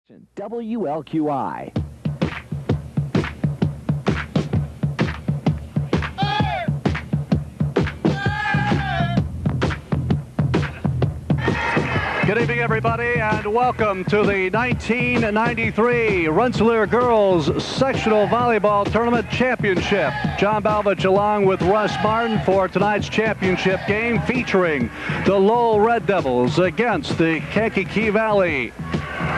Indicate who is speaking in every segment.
Speaker 1: WLQI.
Speaker 2: Good evening, everybody, and welcome to the 1993 Rensselaer Girls Sectional Volleyball Tournament Championship. John Balvich along with Russ Martin for tonight's championship game featuring the Lowell Red Devils against the Kankakee Valley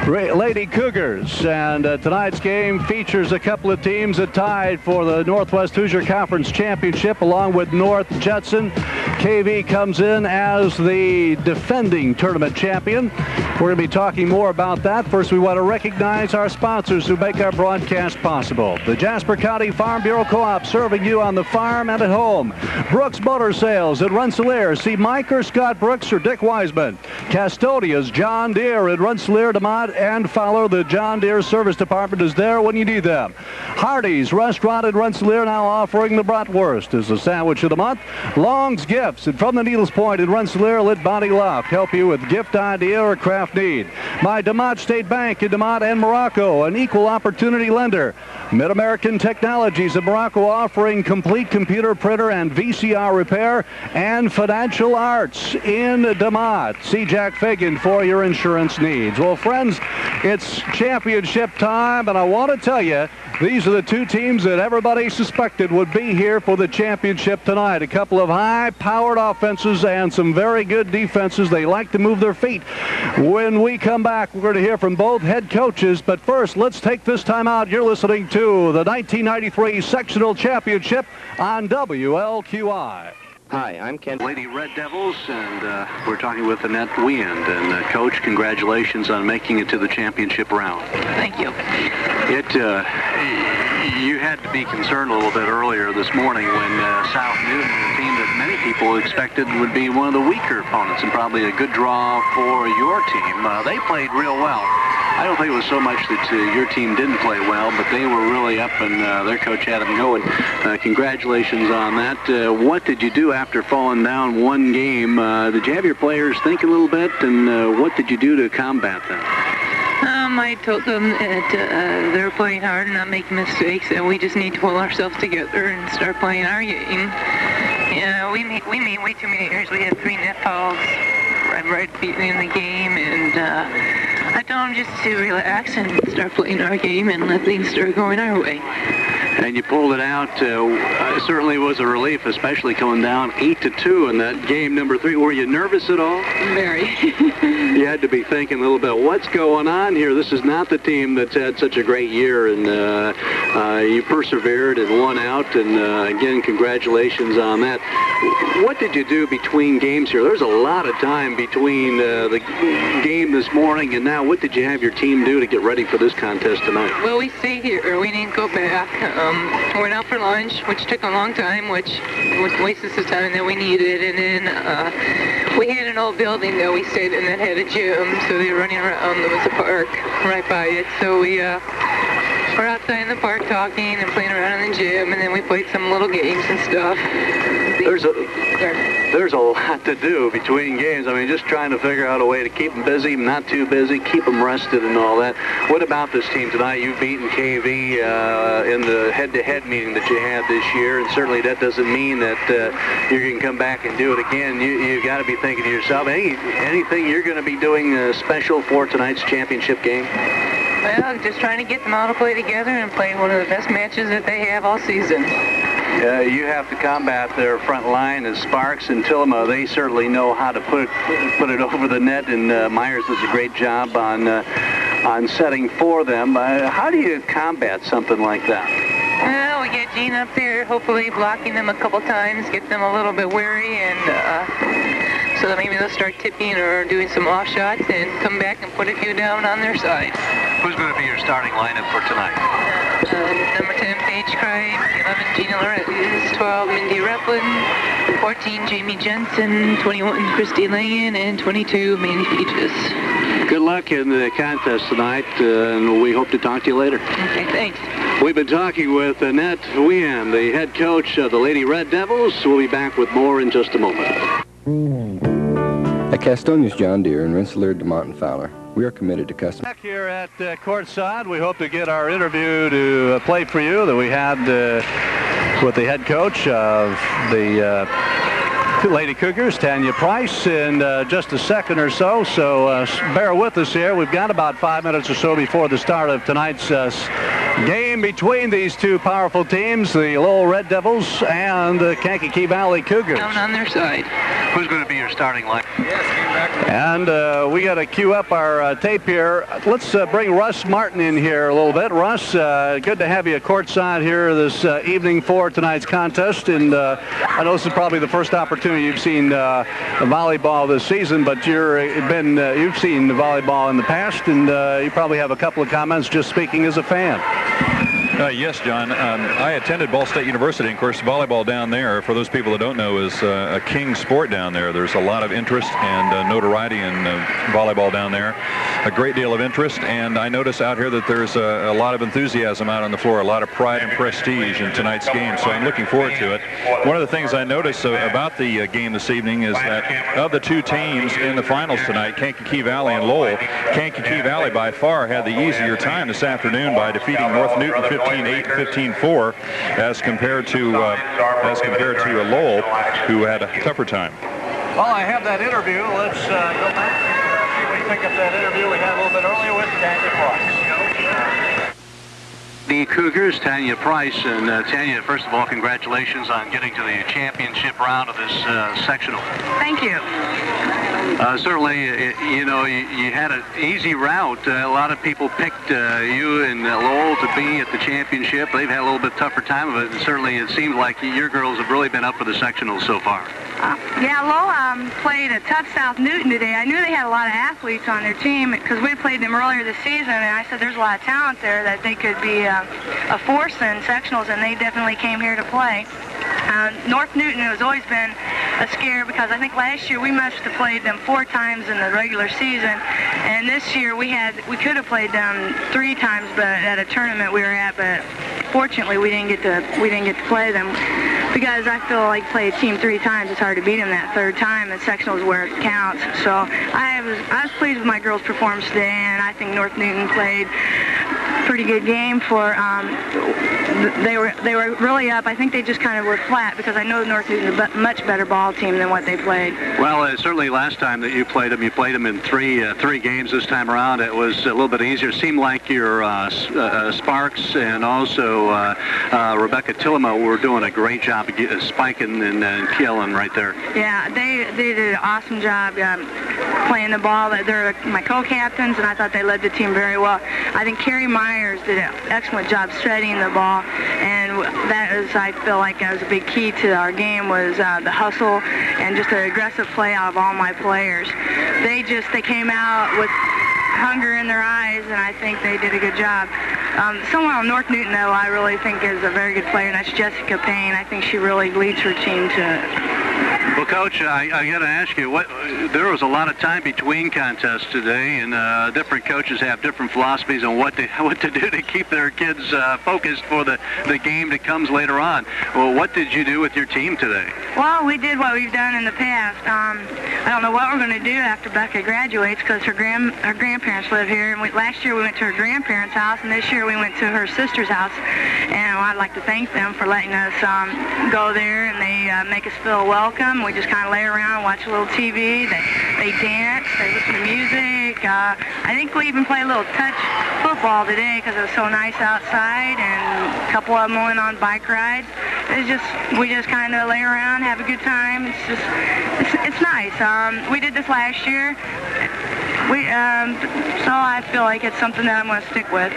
Speaker 2: Lady Cougars. And tonight's game features a couple of teams that tied for the Northwest Hoosier Conference Championship along with North Judson. KV comes in as the defending tournament champion. We're going to be talking more about that. First, we want to recognize our sponsors who make our broadcast possible. The Jasper County Farm Bureau Co-op, serving you on the farm and at home. Brooks Motor Sales in Rensselaer. See Mike or Scott Brooks or Dick Wiseman. Custodia's John Deere in Rensselaer, DeMont, and Fowler. The John Deere Service Department is there when you need them. Hardee's Restaurant in Rensselaer now offering the bratwurst as the sandwich of the month. Long's Gifts and From the Needles Point in Rensselaer, let Bonnie Luff help you with gift idea or craft need. My DeMont State Bank in DeMont and Morocco, an equal opportunity lender. Mid-American Technologies in Morocco, offering complete computer printer and VCR repair. And Financial Arts in DeMont. See Jack Fagan for your insurance needs. Well, friends, it's championship time, and I want to tell you, these are the two teams that everybody suspected would be here for the championship tonight. A couple of high-powered offenses and some very good defenses. They like to move their feet. When we come back, we're going to hear from both head coaches. But first, let's take this time out. You're listening to the 1993 Sectional Championship on WLQI.
Speaker 3: Hi, I'm Ken.
Speaker 2: Lady Red Devils, and we're talking with Annette Weand. And Coach, congratulations on making it to the championship round.
Speaker 4: Thank you.
Speaker 2: You had to be concerned a little bit earlier this morning when South Newton, a team that many people expected would be one of the weaker opponents and probably a good draw for your team. They played real well. I don't think it was so much that your team didn't play well, but they were really up, and their coach had them going. Congratulations on that. What did you do after falling down one game? Did you have your players think a little bit, and what did you do to combat that?
Speaker 4: I told them that they're playing hard and not making mistakes, and we just need to pull ourselves together and start playing our game. We made way too many errors. We had 3 net fouls right in the game, and I told them just to relax and start playing our game and let things start going our way.
Speaker 2: And you pulled it out. Certainly was a relief, especially coming down 8-2 in that game number 3. Were you nervous at all?
Speaker 4: Very.
Speaker 2: You had to be thinking a little bit, what's going on here? This is not the team that's had such a great year, and you persevered and won out, and again, congratulations on that. What did you do between games here? There's a lot of time between the game this morning and now. What did you have your team do to get ready for this contest tonight?
Speaker 4: Well, we stayed here. We didn't go back. Went out for lunch, which took a long time, which wasted the time that we needed. And then we had an old building that we stayed in that had a gym, so they were running around. There was a park right by it. So we were outside in the park talking and playing around in the gym, and then we played some little games and stuff.
Speaker 2: There's a lot to do between games. I mean, just trying to figure out a way to keep them busy, not too busy, keep them rested and all that. What about this team tonight? You've beaten KV in the head-to-head meeting that you had this year, and certainly that doesn't mean that you can come back and do it again. You've got to be thinking to yourself, anything you're going to be doing special for tonight's championship game?
Speaker 4: Well, just trying to get them all to play together and play one of the best matches that they have all season.
Speaker 2: You have to combat their front line as Sparks and Tillema. They certainly know how to put it over the net, and Myers does a great job on setting for them. How do you combat something like that?
Speaker 4: Well, we get Gene up there, hopefully blocking them a couple times, get them a little bit wary, and so that maybe they'll start tipping or doing some off shots and come back and put a few down on their side.
Speaker 2: Who's going to be your starting lineup for tonight?
Speaker 4: Number 10, Paige Cripe, 11, Gina Loretz, 12, Mindy Replin, 14, Jamie Jensen, 21, Christy Langan, and 22, Mandy Peaches. Good luck in the contest tonight, and we hope to talk to you later. Okay, thanks.
Speaker 2: We've been talking with Annette Weand, the head coach of the Lady Red Devils. We'll be back with more in just a moment.
Speaker 3: At Castonia's John Deere in Rensselaer, DeMont, and Fowler,
Speaker 1: We are committed to custom.
Speaker 2: Back here at courtside, we hope to get our interview to play for you that we had with the head coach of the Lady Cougars, Tanya Price, in just a second or so. So bear with us here. We've got about 5 minutes or so before the start of tonight's game between these two powerful teams, the Lowell Red Devils and the Kankakee Valley Cougars.
Speaker 4: Down on their side.
Speaker 3: Who's going to be your starting line?
Speaker 2: And we got to cue up our tape here. Let's bring Russ Martin in here a little bit. Russ, good to have you courtside here this evening for tonight's contest. And I know this is probably the first opportunity you've seen volleyball this season, but you've seen the volleyball in the past, and you probably have a couple of comments just speaking as a fan.
Speaker 5: Yes, John. I attended Ball State University. And of course, volleyball down there, for those people that don't know, is a king sport down there. There's a lot of interest and notoriety in volleyball down there. A great deal of interest. And I notice out here that there's a lot of enthusiasm out on the floor, a lot of pride and prestige in tonight's game. So I'm looking forward to it. One of the things I noticed about the game this evening is that of the two teams in the finals tonight, Kankakee Valley and Lowell, Kankakee Valley by far had the easier time this afternoon by defeating North Newton 15-8 and 15-4 as compared to Lowell, who had a tougher time.
Speaker 2: Well, I have that interview. Let's go back and we pick up that interview we had a little bit earlier with Tanya Price.
Speaker 3: The Cougars, Tanya Price. And Tanya, first of all, congratulations on getting to the championship round of this sectional.
Speaker 4: Thank you.
Speaker 3: Certainly, you had an easy route. A lot of people picked you and Lowell to be at the championship. They've had a little bit tougher time of it, and certainly it seems like your girls have really been up for the sectionals so far.
Speaker 6: Yeah, Lowell played a tough South Newton today. I knew they had a lot of athletes on their team because we played them earlier this season, and I said there's a lot of talent there that they could be a force in sectionals, and they definitely came here to play. North Newton has always been a scare because I think last year we must have played them 4 times in the regular season, and this year we could have played them 3 times, but at a tournament we were at, but fortunately we didn't get to play them because I feel like play a team 3 times, it's hard to beat them that 3rd time, and sectionals where it counts. So I was pleased with my girls' performance today, and I think North Newton played a pretty good game for. They were really up. I think they just kind of were flat because I know North Newton is a much better ball team than what they played.
Speaker 3: Well, certainly last time that you played them in three games. This time around, it was a little bit easier. It seemed like your Sparks and also Rebecca Tillema were doing a great job of spiking and killing right there.
Speaker 6: Yeah, they did an awesome job playing the ball. They're my co-captains, and I thought they led the team very well. I think Carrie Myers did an excellent job studying the ball, and that is, I feel like that was a big key to our game was the hustle and just an aggressive play out of all my players. They came out with hunger in their eyes, and I think they did a good job. Someone on North Newton, though, I really think is a very good player, and that's Jessica Payne. I think she really leads her team to.
Speaker 3: Well, Coach, I got to ask you, there was a lot of time between contests today, and different coaches have different philosophies on what to do to keep their kids focused for the game that comes later on. Well, what did you do with your team today?
Speaker 6: Well, we did what we've done in the past. I don't know what we're going to do after Becca graduates because her grandparents live here. And last year we went to her grandparents' house, and this year we went to her sister's house. And I'd like to thank them for letting us go there, and they make us feel welcome. We just kind of lay around and watch a little TV. They dance. They listen to music. I think we even played a little touch football today because it was so nice outside, and a couple of them went on bike rides. We just kind of lay around, have a good time. It's nice. We did this last year. So I feel like it's something that I'm going to stick with.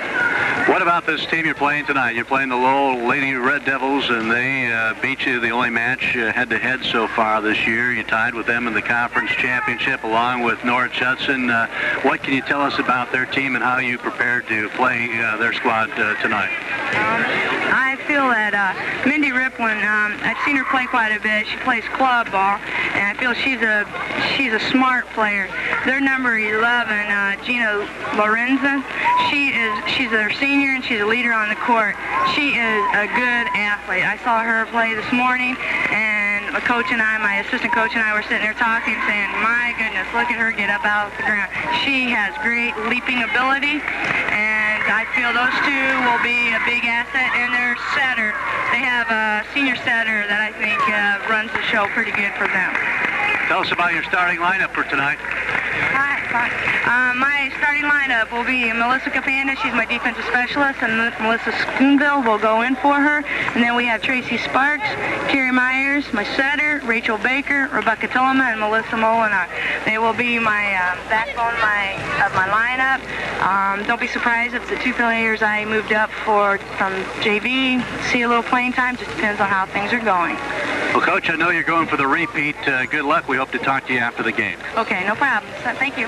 Speaker 3: What about this team you're playing tonight? You're playing the Lowell Lady Red Devils, and they beat you the only match head-to-head so far this year. You tied with them in the conference championship along with Norwich Hudson. What can you tell us about their team and how you prepared to play their squad tonight?
Speaker 6: I feel that Mindy Riplin, I've seen her play quite a bit. She plays club ball, and I feel she's a smart player. Their number 11, Gina Lorenzen, she's their senior, and she's a leader on the court. She is a good athlete. I saw her play this morning, and coach and I, my assistant coach and I were sitting there talking, saying, my goodness, look at her get up out of the ground. She has great leaping ability, and I feel those two will be a big asset. And their setter, they have a senior setter that I think runs the show pretty good for them.
Speaker 3: Tell us about your starting lineup for tonight.
Speaker 6: My starting lineup will be Melissa Capanda. She's my defensive specialist, and Melissa Schoonville will go in for her. And then we have Tracy Sparks, Carrie Myers, my setter, Rachel Baker, Rebecca Tillema, and Melissa Molinar. They will be my backbone of my lineup. Don't be surprised if the two players I moved up from JV see a little playing time. Just depends on how things are going.
Speaker 3: Well, Coach, I know you're going for the repeat. Good luck. We hope to talk to you after the game.
Speaker 6: Okay, no problem. Thank you.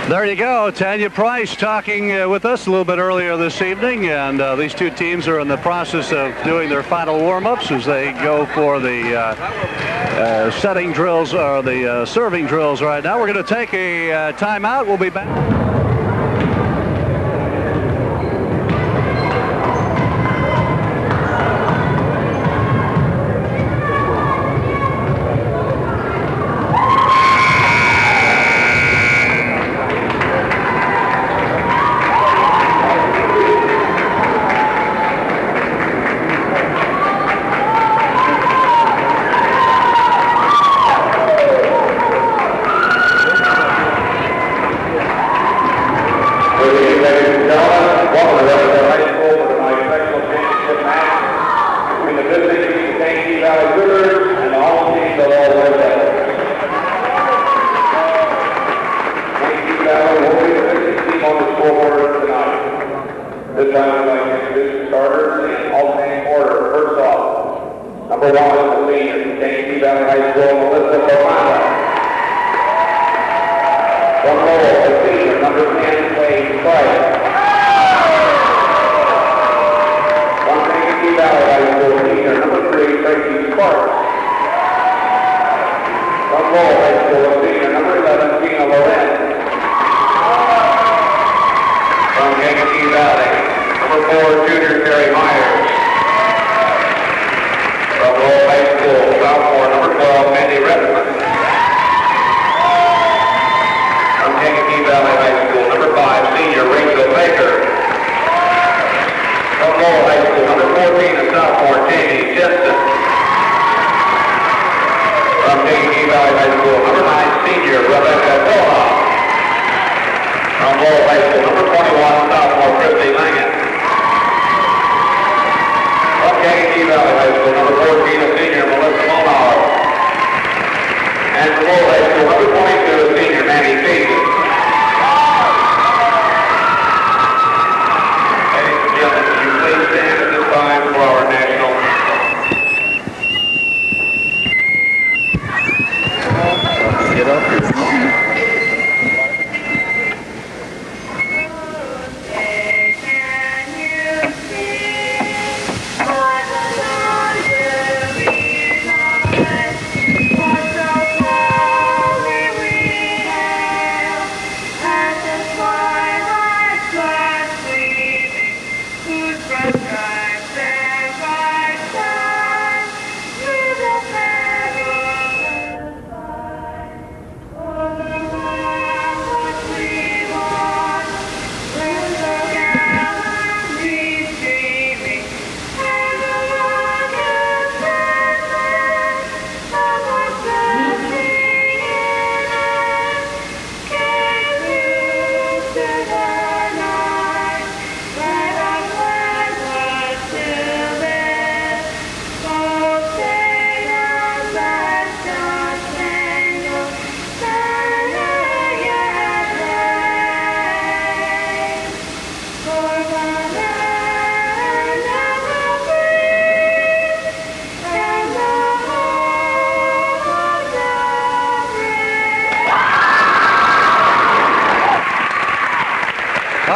Speaker 2: There you go. Tanya Price talking with us a little bit earlier this evening, and these two teams are in the process of doing their final warm-ups as they go for the setting drills or the serving drills right now. We're going to take a timeout. We'll be back.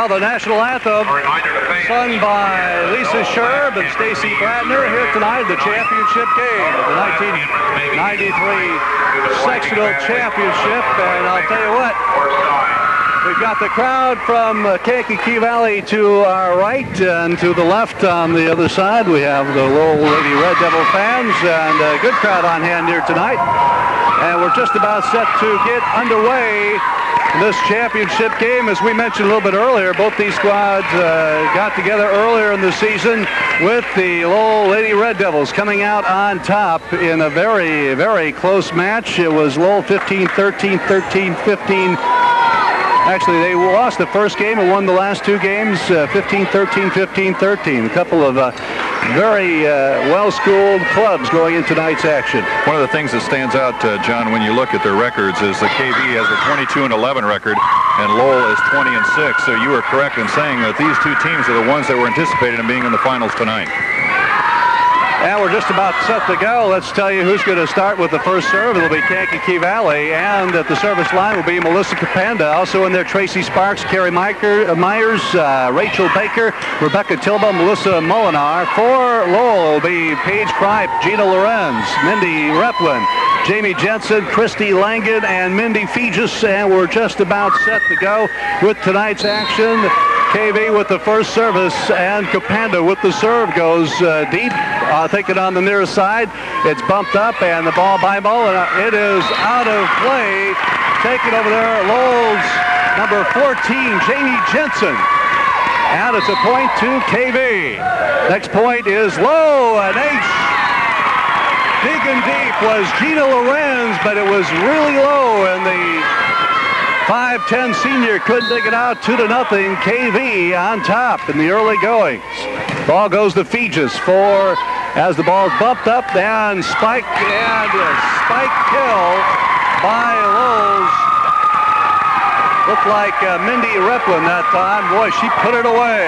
Speaker 2: The national anthem sung by Lisa Sherb and Stacy Bradner here tonight at the championship game of the 1993 sectional championship. And I'll tell you what, we've got the crowd from Kankakee Valley to our right, and to the left on the other side we have the Lowell Lady Red Devil fans, and a good crowd on hand here tonight. And we're just about set to get underway in this championship game. As we mentioned a little bit earlier, both these squads got together earlier in the season, with the Lowell Lady Red Devils coming out on top in a very, very close match. It was Lowell 15-13, 13-15. Actually, they lost the first game and won the last two games, 15-13, 15-13. A couple of very well-schooled clubs going into tonight's action.
Speaker 5: One of the things that stands out, John, when you look at their records, is the KV has a 22-11 record, and Lowell is 20-6. So you were correct in saying that these two teams are the ones that were anticipated in being in the finals tonight.
Speaker 2: And we're just about set to go. Let's tell you who's going to start with the first serve. It'll be Kankakee Valley, and at the service line will be Melissa Capanda. Also in there, Tracy Sparks, Carrie Myers, Rachel Baker, Rebecca Tilba, Melissa Molinar. For Lowell will be Paige Kripe, Gina Lorenz, Mindy Replin, Jamie Jensen, Christy Langan, and Mindy Fegis. And we're just about set to go with tonight's action. KV with the first service, and Capanda with the serve goes deep, taken on the near side. It's bumped up, and the ball by Mullen. It is out of play. Taken over there, Lowell's number 14, Jamie Jensen. And it's a point to KV. Next point is low, an ace. Big and deep was Gina Lorenz, but it was really low, and the 5'10" senior couldn't dig it out. 2-0. KV on top in the early goings. Ball goes to Fegis for, as the ball's bumped up and spiked, and a spike kill by Lowell's. Looked like Mindy Replin that time. Boy, she put it away.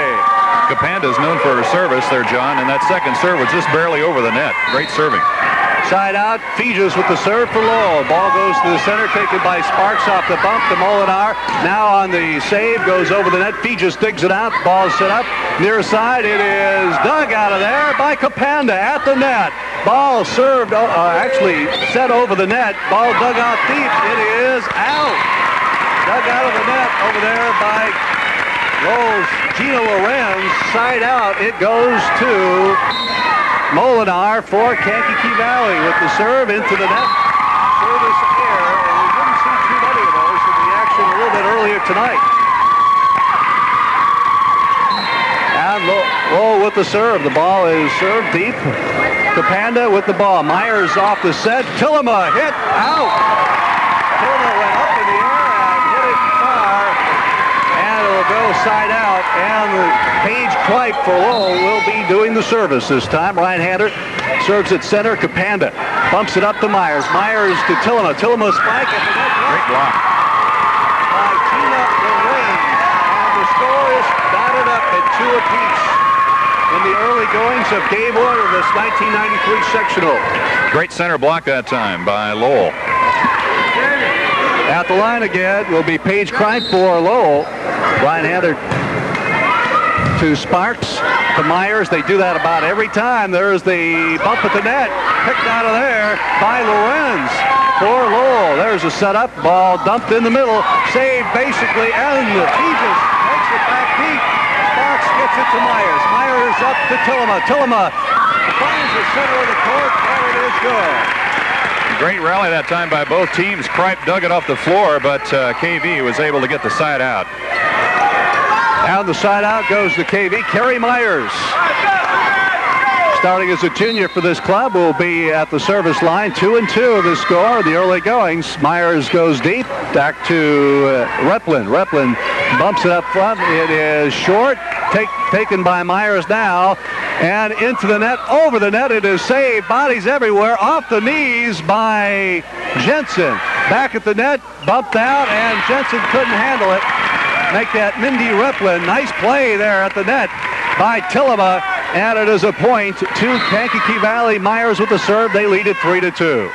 Speaker 5: Capanda is known for her service there, John, and that second serve was just barely over the net. Great serving.
Speaker 2: Side out, Fegis with the serve for Lowell. Ball goes to the center, taken by Sparks off the bump to Molinar. Now on the save, goes over the net. Fegis digs it out. Ball set up. Near side, it is dug out of there by Capanda at the net. Ball served, actually set over the net. Ball dug out deep. It is out. Dug out of the net over there by Lowell's Gina Lorenz. Side out, it goes to Molinar for Kankakee Valley with the serve into the net. Service air, and we didn't see too many of those in the action a little bit earlier tonight. And Lowell with the serve. The ball is served deep. Capanda with the ball. Myers off the set. Tillema hit out. Tillema went up in the air and hit it far. And it'll go side out. And Paige Kripe for Lowell will be doing the service this time. Right-hander serves at center. Capanda bumps it up to Myers. Myers to Tillema. Tillema spike at the net.
Speaker 5: Great block
Speaker 2: By Gina Lorenz. And the score is batted up at 2 apiece in the early goings of game 1 of this 1993 sectional.
Speaker 5: Great center block that time by Lowell.
Speaker 2: At the line again will be Paige Kripe for Lowell. Right-hander to Sparks, to Myers. They do that about every time. There's the bump at the net. Picked out of there by Lorenz for Lowell. There's a setup. Ball dumped in the middle. Saved basically, and Fegis takes it back deep. Sparks gets it to Myers. Myers up to Tillema. Tillema finds the center of the court, and it is good.
Speaker 5: Great rally that time by both teams. Kripe dug it off the floor, but KV was able to get the side out.
Speaker 2: Down the side out goes the KV. Carrie Myers, starting as a junior for this club, will be at the service line. 2-2 of the score, the early goings. Myers goes deep, back to Replin. Replin bumps it up front. It is short, taken by Myers now, and into the net, over the net. It is saved, bodies everywhere, off the knees by Jensen. Back at the net, bumped out, and Jensen couldn't handle it. Make that Mindy Replin. Nice play there at the net by Tillema, and it is a point to Kankakee Valley. Myers with the serve. They lead it 3-2.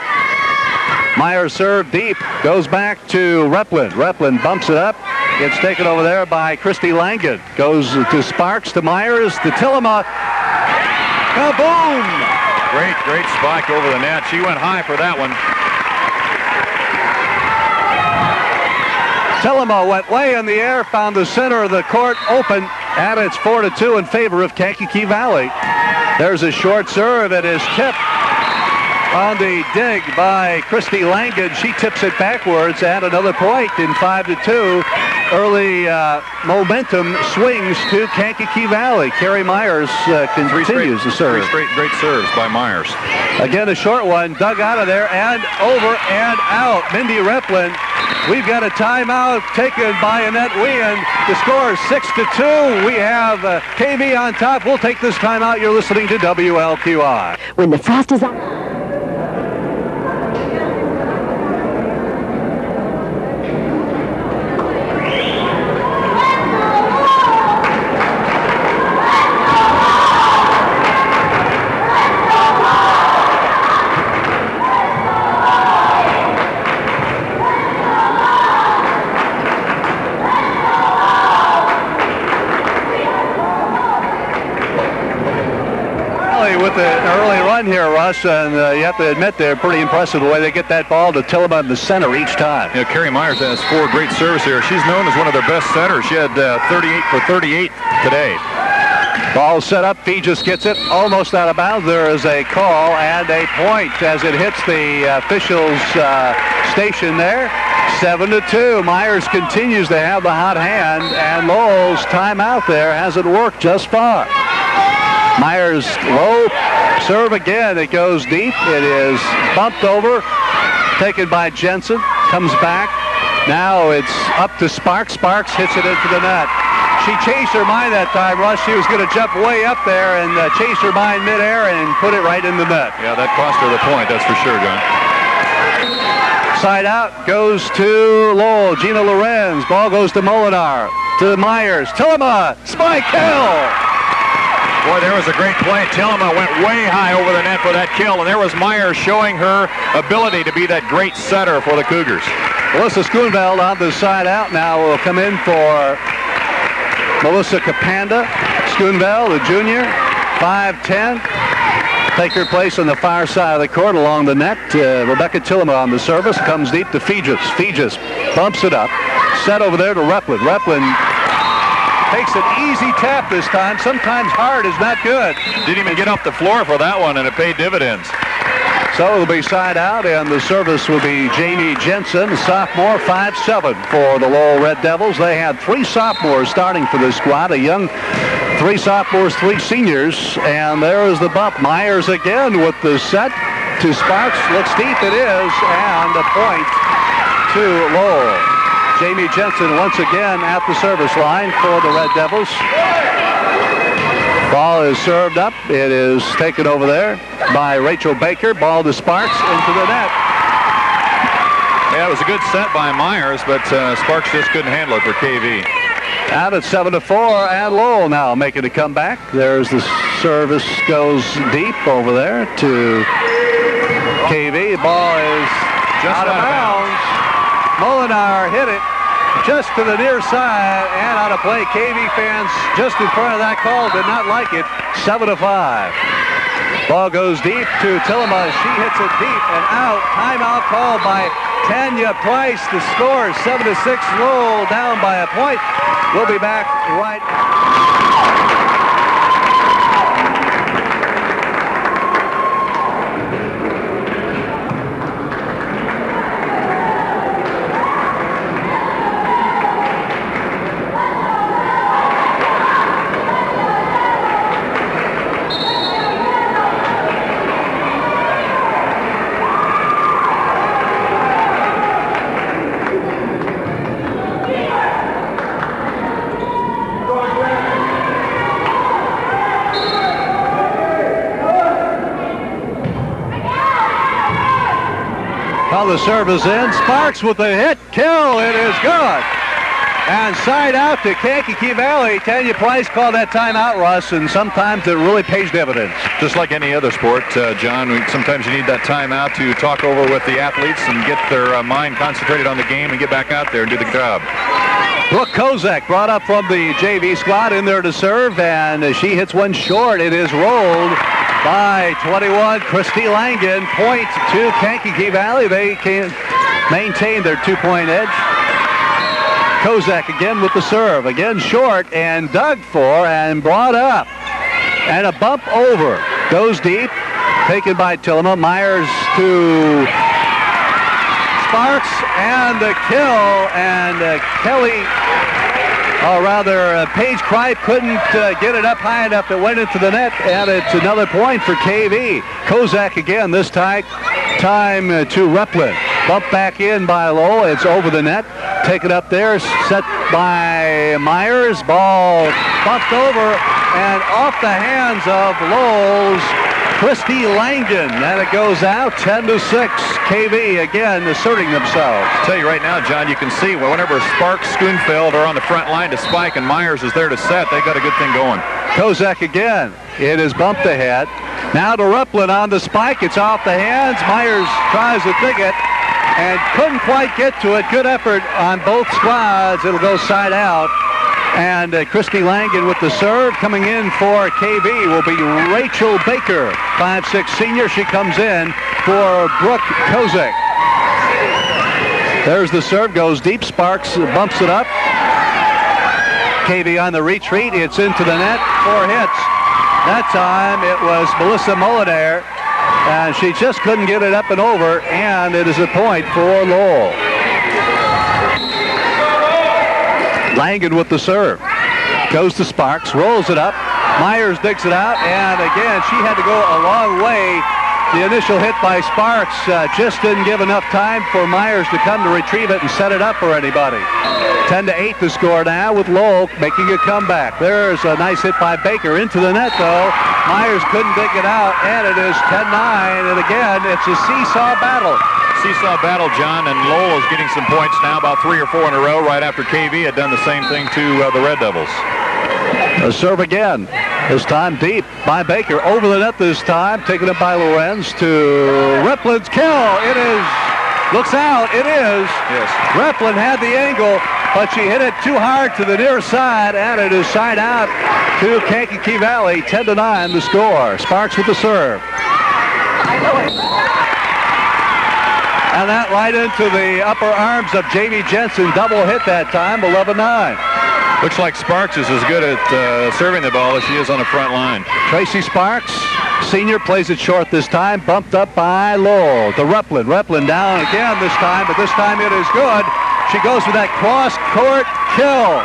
Speaker 2: Myers serve deep, goes back to Replin. Replin bumps it up. It's taken over there by Christy Langan. Goes to Sparks, to Myers, to Tillema. Kaboom!
Speaker 5: Great spike over the net. She went high for that one.
Speaker 2: Tillema went way in the air, found the center of the court open, and it's 4-2 in favor of Kankakee Valley. There's a short serve. It is tipped on the dig by Christy Langen. She tips it backwards, and another point in 5-2. Early momentum swings to Kankakee Valley. Kerry Myers continues to serve.
Speaker 5: Three straight great serves by Myers.
Speaker 2: Again, a short one dug out of there and over and out. Mindy Replin. We've got a timeout taken by Annette Wien. The score is 6-2. We have KV on top. We'll take this timeout. You're listening to WLQI.
Speaker 1: When the frost is on.
Speaker 2: With an early run here, Russ, and you have to admit they're pretty impressive the way they get that ball to Tillema in the center each time.
Speaker 5: You know, Kerry Myers has 4 great serves here. She's known as one of their best setters. She had 38 for 38 today.
Speaker 2: Ball set up. Fegis gets it almost out of bounds. There is a call and a point as it hits the officials' station there. 7-2. Myers continues to have the hot hand, and Lowell's timeout there hasn't worked just far. Myers low serve again. It goes deep. It is bumped over. Taken by Jensen. Comes back. Now it's up to Sparks. Sparks hits it into the net. She changed her mind that time, Russ. She was going to jump way up there and changed her mind midair and put it right in the net.
Speaker 5: Yeah, that cost her the point. That's for sure, John.
Speaker 2: Side out goes to Lowell. Gina Lorenz. Ball goes to Molinar. To Myers. Tillema. Spike kill.
Speaker 5: Boy, there was a great play. Tillema went way high over the net for that kill, and there was Myers showing her ability to be that great setter for the Cougars.
Speaker 2: Melissa Schoonveld on the side out now will come in for Melissa Capanda. Schoonveld, the junior, 5'10". Take her place on the far side of the court along the net. Rebecca Tillema on the service. Comes deep to Fegis. Fegis bumps it up. Set over there to Replin. Replin takes an easy tap this time. Sometimes hard is not good.
Speaker 5: Didn't even get off the floor for that one, and it paid dividends.
Speaker 2: So it'll be side out, and the service will be Jamie Jensen, sophomore, 5'7" for the Lowell Red Devils. They had 3 sophomores starting for this squad, a young 3 sophomores, 3 seniors, and there is the bump. Myers again with the set to Sparks. Looks deep, it is, and a point to Lowell. Jamie Jensen once again at the service line for the Red Devils. Ball is served up. It is taken over there by Rachel Baker. Ball to Sparks into the net.
Speaker 5: Yeah, it was a good set by Myers, but Sparks just couldn't handle it for KV.
Speaker 2: Out at 7-4, and Lowell now making a comeback. There's the service goes deep over there to KV. Ball is just out of bounds. Molinar hit it just to the near side and out of play. KV fans just in front of that call did not like it. 7-5. Ball goes deep to Tillema. She hits it deep and out. Timeout called by Tanya Price. The score is 7-6. Lowell down by a point. We'll be back right. The serve is in. Sparks with the hit. Kill. It is good. And side out to Kankakee Valley. Tanya Price called that timeout, Russ, and sometimes it really pays dividends.
Speaker 5: Just like any other sport, John, sometimes you need that timeout to talk over with the athletes and get their mind concentrated on the game and get back out there and do the job.
Speaker 2: Brooke Kozak brought up from the JV squad in there to serve, and she hits one short. It is rolled by 21, Christy Langen. Point to Kankakee Valley. They can maintain their 2-point edge. Kozak again with the serve. Again short and dug for and brought up. And a bump over. Goes deep. Taken by Tillema. Myers to Sparks and the kill. And Kelly, or rather Paige Kripe couldn't get it up high enough. It went into the net. And it's another point for KV. Kozak again, this time to Replin. Bump back in by Lowell. It's over the net. Taken up there, set by Myers. Ball bumped over and off the hands of Lowell's Christy Langen. And it goes out 10-6. KV again asserting themselves.
Speaker 5: I'll tell you right now, John, you can see whenever Sparks, Schoonfeld are on the front line to spike and Myers is there to set, they got a good thing going.
Speaker 2: Kozak again. It is bumped ahead. Now to Replin on the spike. It's off the hands. Myers tries to dig it and couldn't quite get to it. Good effort on both squads. It'll go side out. And Christy Langen with the serve. Coming in for KV will be Rachel Baker, 5'6" senior. She comes in for Brooke Kozak. There's the serve. Goes deep. Sparks bumps it up. KV on the retreat. It's into the net. 4 hits. That time it was Melissa Molinaire. And she just couldn't get it up and over, and it is a point for Lowell. Langen with the serve. Goes to Sparks, rolls it up. Myers digs it out, and again, she had to go a long way. The initial hit by Sparks just didn't give enough time for Myers to come to retrieve it and set it up for anybody. 10-8 the score now with Lowell making a comeback. There's a nice hit by Baker into the net, though. Myers couldn't dig it out, and it is 10-9. And again, it's a seesaw battle.
Speaker 5: Seesaw battle, John, and Lowell is getting some points now, about 3 or 4 in a row, right after KV had done the same thing to the Red Devils.
Speaker 2: A serve again. This time deep by Baker. Over the net this time. Taken up by Lorenz to Replin's kill. It is. Looks out. It is.
Speaker 5: Yes.
Speaker 2: Replin had the angle, but she hit it too hard to the near side, and it is side out to Kankakee Valley. 10-9 the score. Sparks with the serve. And that right into the upper arms of Jamie Jensen. Double hit that time. 11-9.
Speaker 5: Looks like Sparks is as good at serving the ball as she is on the front line.
Speaker 2: Tracy Sparks, senior, plays it short this time. Bumped up by Lowell to Replin. Replin down again this time, but this time it is good. She goes for that cross-court kill.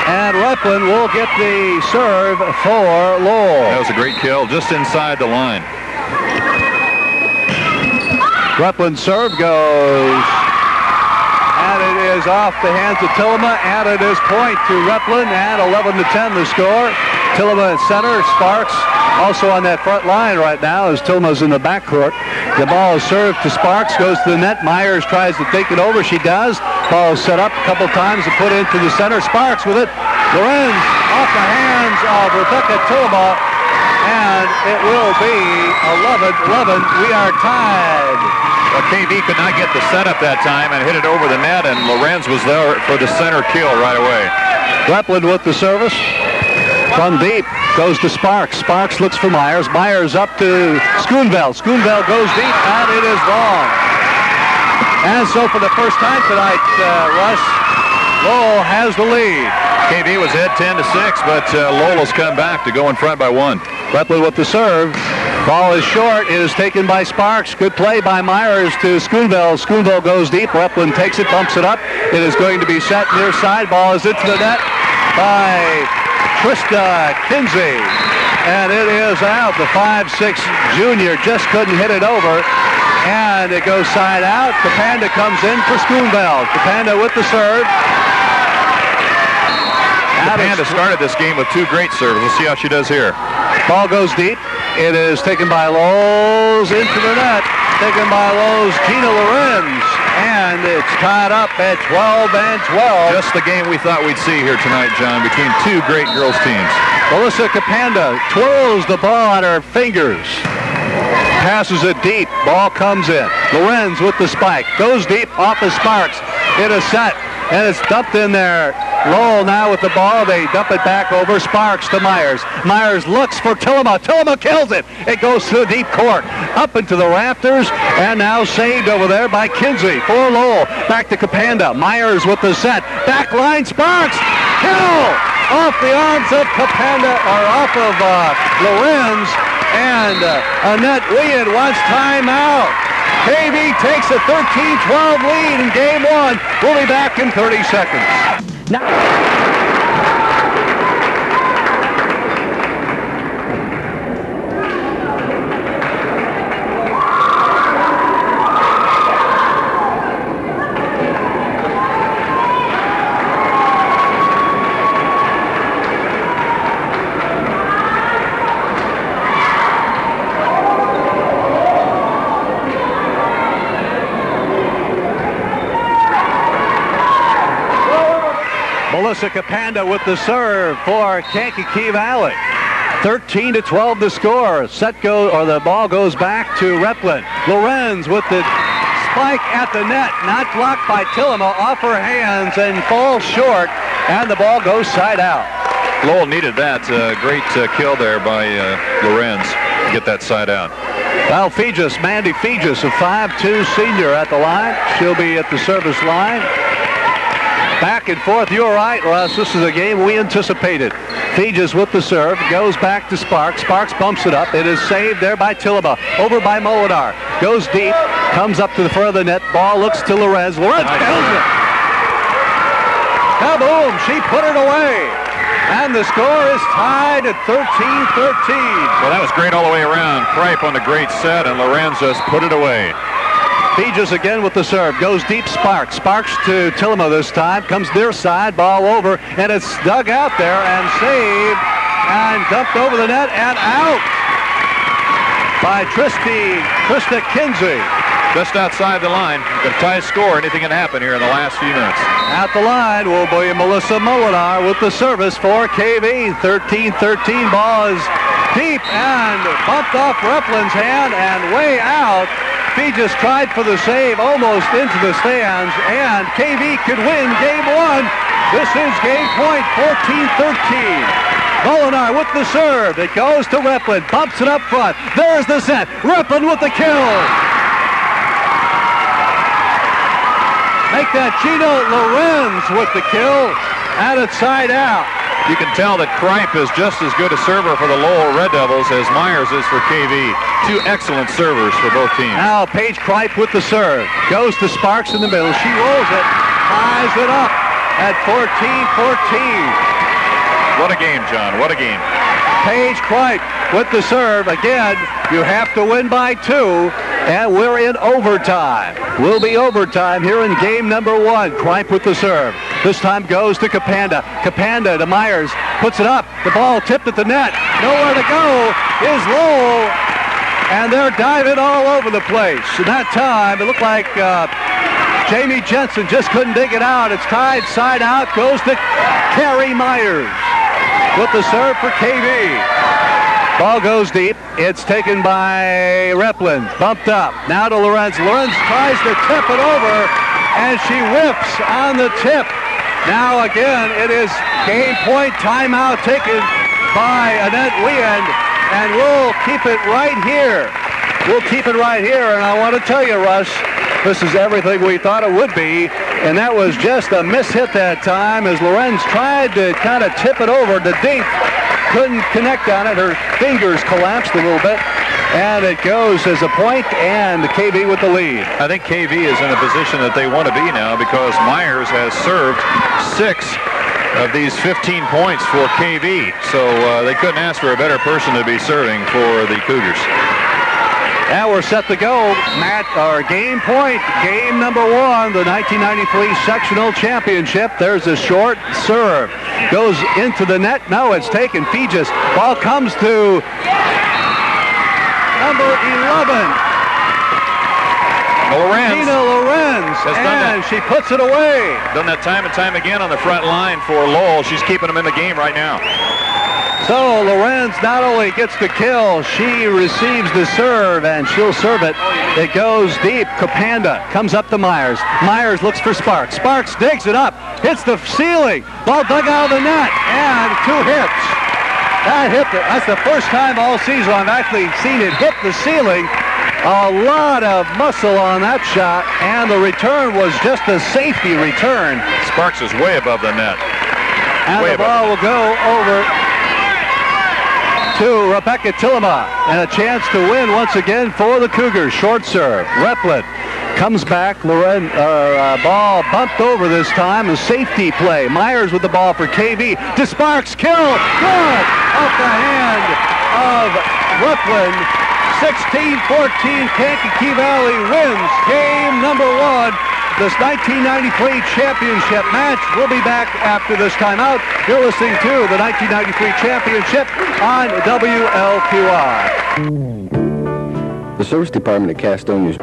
Speaker 2: And Replin will get the serve for Lowell.
Speaker 5: That was a great kill, just inside the line.
Speaker 2: Replin's serve goes. And it is off the hands of Tillema, and it is point to Replin, and 11-10 the score. Tillema at center, Sparks also on that front line right now as Tillema's in the backcourt. The ball is served to Sparks, goes to the net. Myers tries to take it over. She does. Ball is set up a couple times and put into the center. Sparks with it. Lorenz off the hands of Rebecca Tillema, and it will be 11-11. We are tied.
Speaker 5: Well, KV could not get the setup that time and hit it over the net, and Lorenz was there for the center kill right away.
Speaker 2: Replin with the service. From deep, goes to Sparks. Sparks looks for Myers. Myers up to Schoonveld. Schoonveld goes deep, and it is long. And so for the first time tonight, Russ, Lowell has the lead.
Speaker 5: KV was ahead 10-6, but Lowell has come back to go in front by 1.
Speaker 2: Replin with the serve. Ball is short. It is taken by Sparks. Good play by Myers to Schoonveld. Schoonveld goes deep. Replin takes it, bumps it up. It is going to be set near side. Ball is into the net by Trista Kinsey. And it is out. The 5'6" junior just couldn't hit it over. And it goes side out. Capanda comes in for Schoonveld. Capanda with the serve.
Speaker 5: Capanda started this game with 2 great serves. Let's see how she does here.
Speaker 2: Ball goes deep. It is taken by Lowe's into the net. Taken by Lowe's Gina Lorenz. And it's tied up at 12-12.
Speaker 5: Just the game we thought we'd see here tonight, John, between 2 great girls teams.
Speaker 2: Melissa Capanda twirls the ball on her fingers. Passes it deep. Ball comes in. Lorenz with the spike. Goes deep off of Sparks. It is set. And it's dumped in there Lowell now with the ball. They dump it back over. Sparks to Myers. Myers looks for Tillema. Tillema kills it. It goes to the deep court. Up into the rafters. And now saved over there by Kinsey for Lowell. Back to Capanda. Myers with the set. Back line. Sparks. Kill! Off the arms of Capanda, or off of Lorenz. And Annette Weed wants timeout. KV takes a 13-12 lead in game one. We'll be back in 30 seconds. Now. Melissa Capanda with the serve for Kankakee Valley. 13-12 the score. The ball goes back to Replin. Lorenz with the spike at the net, not blocked by Tillema, off her hands and falls short, and the ball goes side out.
Speaker 5: Lowell needed that. Great kill there by Lorenz to get that side out.
Speaker 2: Well, Mandy Fegus, a 5'2" senior at the line. She'll be at the service line. Back and forth. You're right, Russ. This is a game we anticipated. Fegus with the serve. Goes back to Sparks. Sparks bumps it up. It is saved there by Tillema. Over by Molinar. Goes deep. Comes up to the front of the net. Ball looks to Lorenz. Lorenz kills it. Kaboom! She put it away. And the score is tied at 13-13.
Speaker 5: Well, that was great all the way around. Kripe on the great set, and Lorenz just put it away.
Speaker 2: Fegus again with the serve. Goes deep. Sparks. Sparks to Tillema this time. Comes near side. Ball over. And it's dug out there and saved. And dumped over the net and out by Trista Kinsey.
Speaker 5: Just outside the line. The tie score. Anything can happen here in the last few minutes.
Speaker 2: At the line will be Melissa Molinar with the service for KV. 13-13. Ball is deep and bumped off Replin's hand and way out. Fegus tried for the save almost into the stands, and KV could win game one. This is game point, 14-13. Molinar with the serve. It goes to Replin. Bumps it up front. There's the set. Replin with the kill. Make that Gino Lorenz with the kill, and it's side out.
Speaker 5: You can tell that Kripe is just as good a server for the Lowell Red Devils as Myers is for KV. Two excellent servers for both teams.
Speaker 2: Now Paige Kripe with the serve. Goes to Sparks in the middle. She rolls it. Ties it up at 14-14.
Speaker 5: What a game, John. What a game.
Speaker 2: Paige Kripe with the serve. Again, you have to win by 2, and we're in overtime. We'll be overtime here in game number 1. Kripe with the serve. This time goes to Capanda. Capanda to Myers. Puts it up. The ball tipped at the net. Nowhere to go is Lowell. And they're diving all over the place. And that time, it looked like Jamie Jensen just couldn't dig it out. It's tied side out. Goes to Carrie Myers with the serve for KV. Ball goes deep. It's taken by Replin. Bumped up. Now to Lorenz. Lorenz tries to tip it over, and she whiffs on the tip. Now again, it is game point timeout taken by Annette Weand, and we'll keep it right here. We'll keep it right here, and I want to tell you, Russ, this is everything we thought it would be, and that was just a mishit that time as Lorenz tried to kind of tip it over to Dink. Couldn't connect on it. Her fingers collapsed a little bit, and it goes as a point, and KV with the lead.
Speaker 5: I think KV is in a position that they want to be now because Myers has served 6 of these 15 points for KV, so they couldn't ask for a better person to be serving for the Cougars.
Speaker 2: Now we're set to go. Game point, game number 1, the 1993 sectional championship. There's a short serve. Goes into the net. No, it's taken. Fegus. Ball comes to number 11.
Speaker 5: Lorenz.
Speaker 2: Tina Lorenz. And she puts it away.
Speaker 5: Done that time and time again on the front line for Lowell. She's keeping them in the game right now.
Speaker 2: So Lorenz not only gets the kill, she receives the serve, and she'll serve it. It goes deep. Capanda comes up to Myers. Myers looks for Sparks. Sparks digs it up. hits the ceiling. Ball dug out of the net, and 2 hits. That's the first time all season I've actually seen it hit the ceiling. A lot of muscle on that shot, and the return was just a safety return.
Speaker 5: Sparks is way above the net.
Speaker 2: And the ball will go over to Rebecca Tillema, and a chance to win once again for the Cougars. Short serve. Replin comes back. Ball bumped over this time. A safety play. Myers with the ball for KV. To Sparks. Kill. Good. Off the hand of Replin. 16-14. Kankakee Valley wins game number 1. This 1993 championship match. We'll be back after this timeout. You're listening to the 1993 championship on WLQR.
Speaker 1: The Service Department at Castonia's.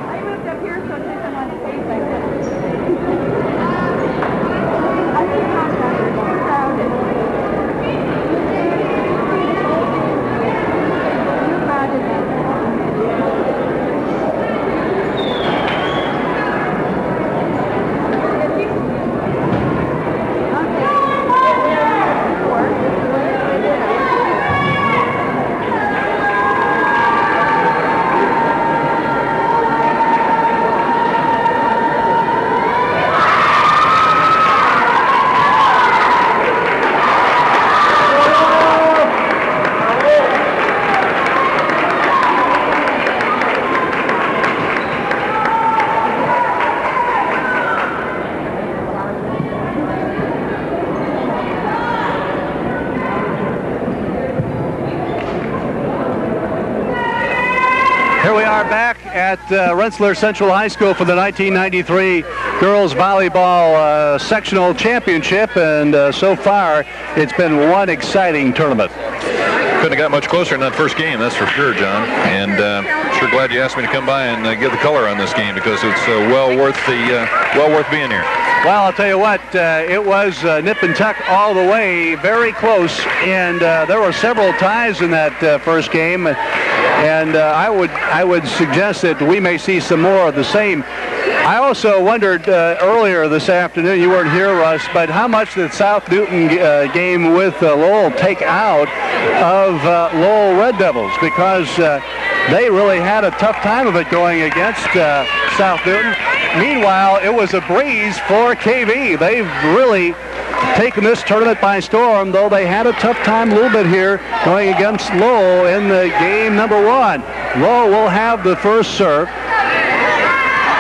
Speaker 2: Rensselaer Central High School for the 1993 Girls Volleyball Sectional Championship, and so far it's been one exciting tournament.
Speaker 5: Couldn't have got much closer in that first game, that's for sure, John. And sure glad you asked me to come by and get the color on this game, because it's well worth being here.
Speaker 2: Well, I'll tell you what, it was nip and tuck all the way, very close, and there were several ties in that first game, and I would suggest that we may see some more of the same. I also wondered earlier this afternoon, you weren't here, Russ, but how much did South Newton game with Lowell take out of Lowell Red Devils, because they really had a tough time of it going against South Newton. Meanwhile, it was a breeze for KV. They've really taken this tournament by storm, though they had a tough time a little bit here going against Lowell in the game number 1. Lowell will have the first serve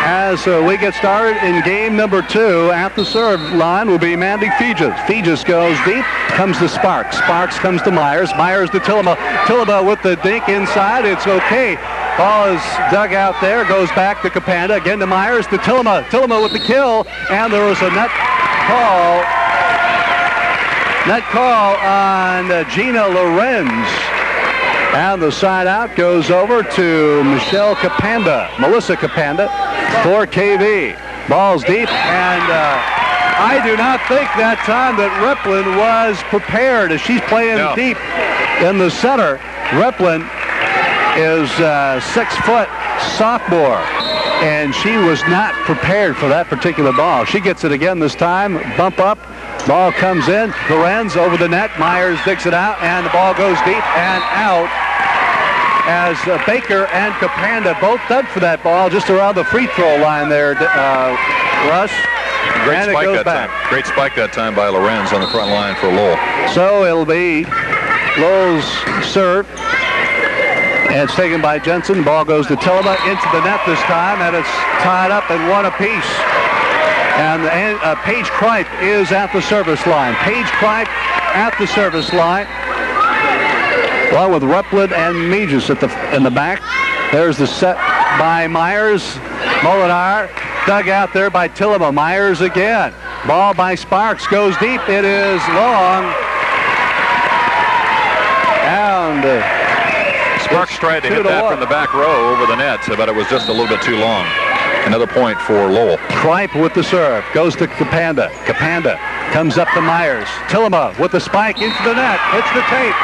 Speaker 2: as we get started in game number 2. At the serve line will be Mandy Feges. Feges goes deep, comes to Sparks. Sparks comes to Myers. Myers to Tillema. Tillema with the dink inside. It's okay. Ball is dug out there, goes back to Capanda, again to Myers, to Tillema. Tillema with the kill, and there was a net call. Net call on Gina Lorenz. And the side out goes over to Melissa Capanda for KV. Ball's deep, and I do not think that time that Replin was prepared, as she's playing deep in the center. Replin is a 6-foot sophomore, and she was not prepared for that particular ball. She gets it again this time. Bump up. Ball comes in. Lorenz over the net. Myers digs it out, and the ball goes deep and out, as Baker and Capanda both dug for that ball just around the free throw line there, Russ.
Speaker 5: Great spike that time. Great spike that time by Lorenz on the front line for Lowell.
Speaker 2: So it'll be Lowell's serve. And it's taken by Jensen. Ball goes to Tillema into the net this time, and it's tied up at 1 apiece. And Paige Kripe is at the service line. Paige Kripe at the service line, along with Replin and Meges in the back. There's the set by Myers. Molinar dug out there by Tillema. Myers again. Ball by Sparks goes deep. It is long. And
Speaker 5: Sparks tried to hit that from the back row over the net, but it was just a little bit too long. Another point for Lowell.
Speaker 2: Kripe with the serve. Goes to Capanda. Capanda comes up to Myers. Tillema with the spike into the net. Hits the tape.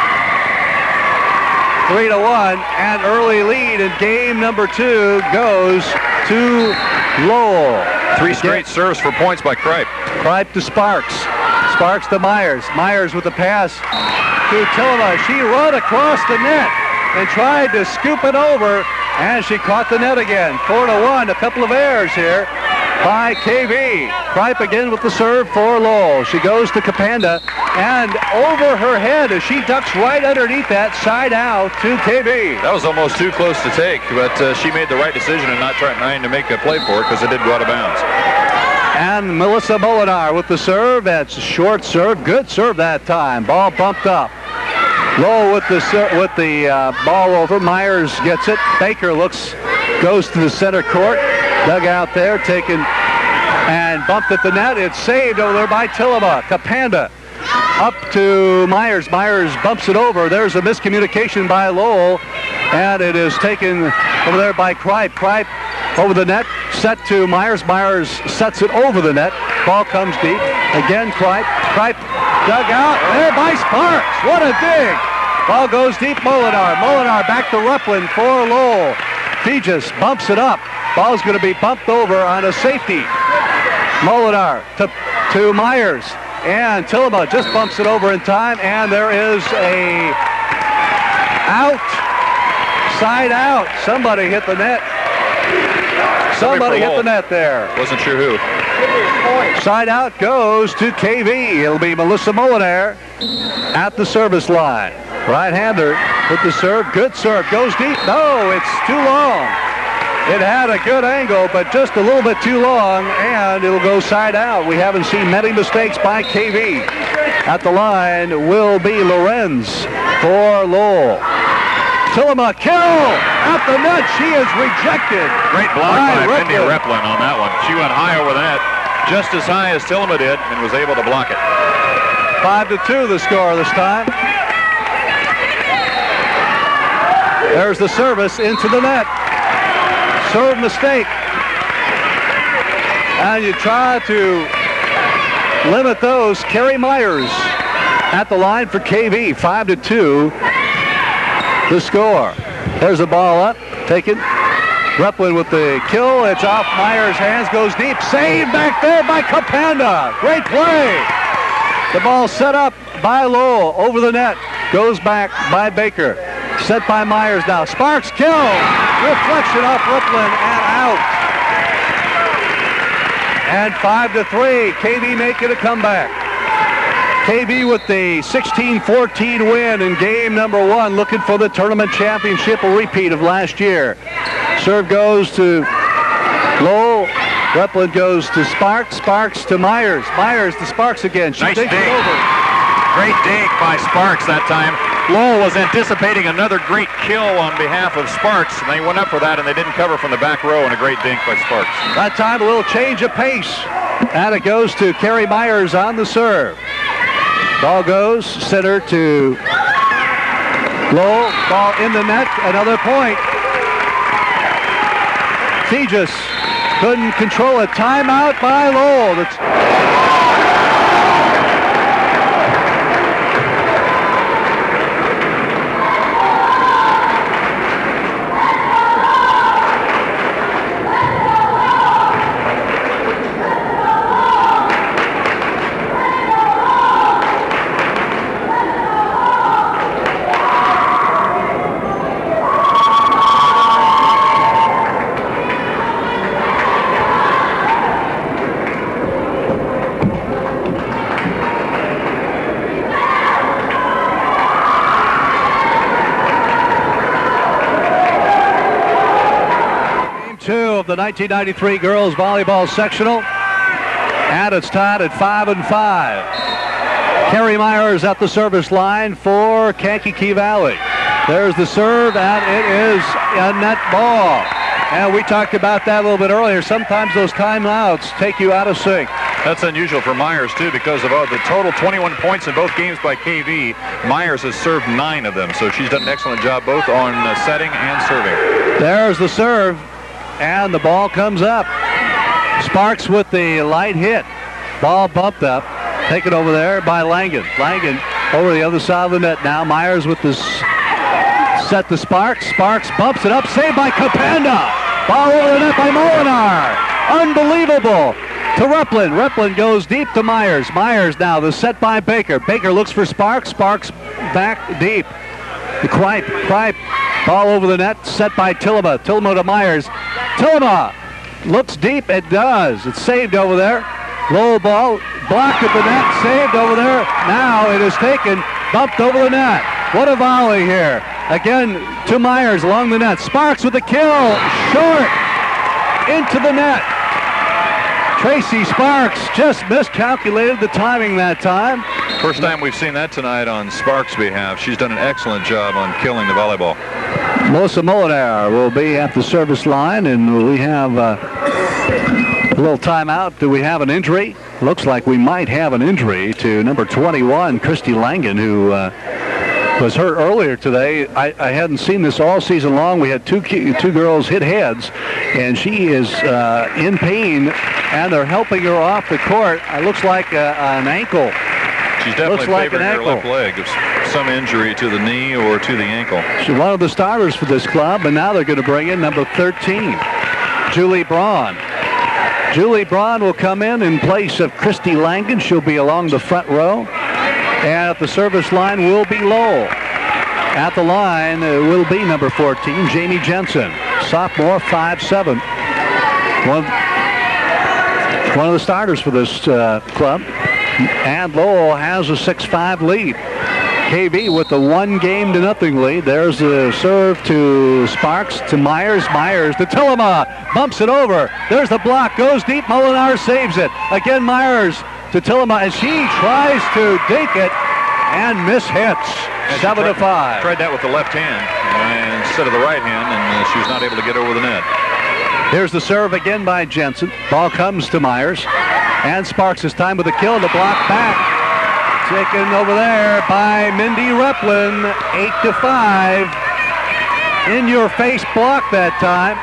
Speaker 2: 3-1, and early lead in game number 2 goes to Lowell.
Speaker 5: 3 straight serves for points by Kripe.
Speaker 2: Kripe to Sparks. Sparks to Myers. Myers with the pass to Tillema. She run across the net and tried to scoop it over, and she caught the net again. 4-1. A couple of errors here by KV. Kripe again with the serve for Lowell. She goes to Capanda, and over her head as she ducks right underneath that, side out to KV.
Speaker 5: That was almost too close to take, but she made the right decision in not trying to make a play for it because it did go out of bounds.
Speaker 2: And Melissa Molinar with the serve. That's a short serve. Good serve that time. Ball bumped up. Lowell with the ball over. Myers gets it. Baker goes to the center court. Dug out there, taken and bumped at the net. It's saved over there by Tillema. Capanda up to Myers. Myers bumps it over. There's a miscommunication by Lowell, and it is taken over there by Kripe. Kripe over the net, set to Myers. Myers sets it over the net. Ball comes deep. Again, Kripe. Kripe dug out there by Sparks. What a dig. Ball goes deep. Molinar. Molinar back to Ruplin for Lowell. Fegis bumps it up. Ball's going to be bumped over on a safety. Molinar to Myers. And Tillema just bumps it over in time, and there is a out. Side out. Somebody hit the net. Somebody hit the net there.
Speaker 5: Wasn't sure who.
Speaker 2: Side out goes to KV. It'll be Melissa Molinar at the service line. Right-hander with the serve. Good serve. Goes deep. No, it's too long. It had a good angle, but just a little bit too long, and it'll go side out. We haven't seen many mistakes by KV. At the line will be Lorenz for Lowell. Tillema kill at the net. She is rejected.
Speaker 5: Great block by Mindy Replin on that one. She went high over the net, just as high as Tillema did, and was able to block it.
Speaker 2: 5-2 the score this time. There's the service into the net. Serve mistake. And you try to limit those. Carrie Myers at the line for KV. 5-2 the score. There's a ball up. Taken. Replin with the kill. It's off Myers' hands. Goes deep. Saved back there by Capanda. Great play. The ball set up by Lowell. Over the net. Goes back by Baker. Set by Myers now. Sparks kill. Reflection off Replin and out. And 5-3. KV making a comeback. KV with the 16-14 win in game number 1, looking for the tournament championship, a repeat of last year. Serve goes to Lowell. Replin goes to Sparks. Sparks to Myers. Myers to Sparks again. She
Speaker 5: nice
Speaker 2: takes
Speaker 5: dig.
Speaker 2: it over.
Speaker 5: Great dig by Sparks that time. Lowell was anticipating another great kill on behalf of Sparks, and they went up for that, and they didn't cover from the back row, and a great dink by Sparks.
Speaker 2: That time a little change of pace, and it goes to Carrie Myers on the serve. Ball goes center to Lowell. Ball in the net. Another point. Fegis couldn't control it. Timeout by Lowell. The 1993 girls volleyball sectional, and it's tied at 5-5. Carrie Myers at the service line for Kankakee Valley. There's the serve, and it is a net ball. And we talked about that a little bit earlier. Sometimes those timeouts take you out of sync.
Speaker 5: That's unusual for Myers, too, because of the total 21 points in both games by KV. Myers has served 9 of them, so she's done an excellent job both on setting and serving.
Speaker 2: There's the serve. And the ball comes up. Sparks with the light hit. Ball bumped up. Taken over there by Langen. Langen over the other side of the net now. Myers with the set to Sparks. Sparks bumps it up. Saved by Capanda. Ball over the net by Molinar. Unbelievable. To Replin. Replin goes deep to Myers. Myers now, the set by Baker. Baker looks for Sparks. Sparks back deep. The Kripe. Ball over the net, set by Tillema. Tillema to Myers. Tillema looks deep. It does. It's saved over there. Low ball, blocked at the net, saved over there. Now it is taken, bumped over the net. What a volley here. Again to Myers along the net. Sparks with the kill. Short. Into the net. Tracy Sparks just miscalculated the timing that time.
Speaker 5: First time we've seen that tonight on Sparks' behalf. She's done an excellent job on killing the volleyball.
Speaker 2: Melissa Molinar will be at the service line, and we have a little timeout. Do we have an injury? Looks like we might have an injury to number 21, Christy Langen, who was hurt earlier today. I hadn't seen this all season long. We had two girls hit heads, and she is in pain, and they're helping her off the court. It looks like an ankle.
Speaker 5: She's definitely favoring her left leg of some injury to the knee or to the ankle.
Speaker 2: She's one of the starters for this club, and now they're going to bring in number 13, Julie Braun. Julie Braun will come in place of Christy Langen. She'll be along the front row. And at the service line will be Lowell. At the line will be number 14, Jamie Jensen, sophomore, 5'7". One of the starters for this club. And Lowell has a 6-5 lead. KB with the 1-0 lead. There's the serve to Sparks, to Myers. Myers to Tillema. Bumps it over. There's the block. Goes deep. Molinar saves it. Again, Myers to Tillema as she tries to dink it and mishits. 7-5.
Speaker 5: Tried that with the left hand instead of the right hand, and she was not able to get over the net.
Speaker 2: Here's the serve again by Jensen. Ball comes to Myers. And Sparks is time with the kill. The block back. Taken over there by Mindy Replin. 8-5. In your face block that time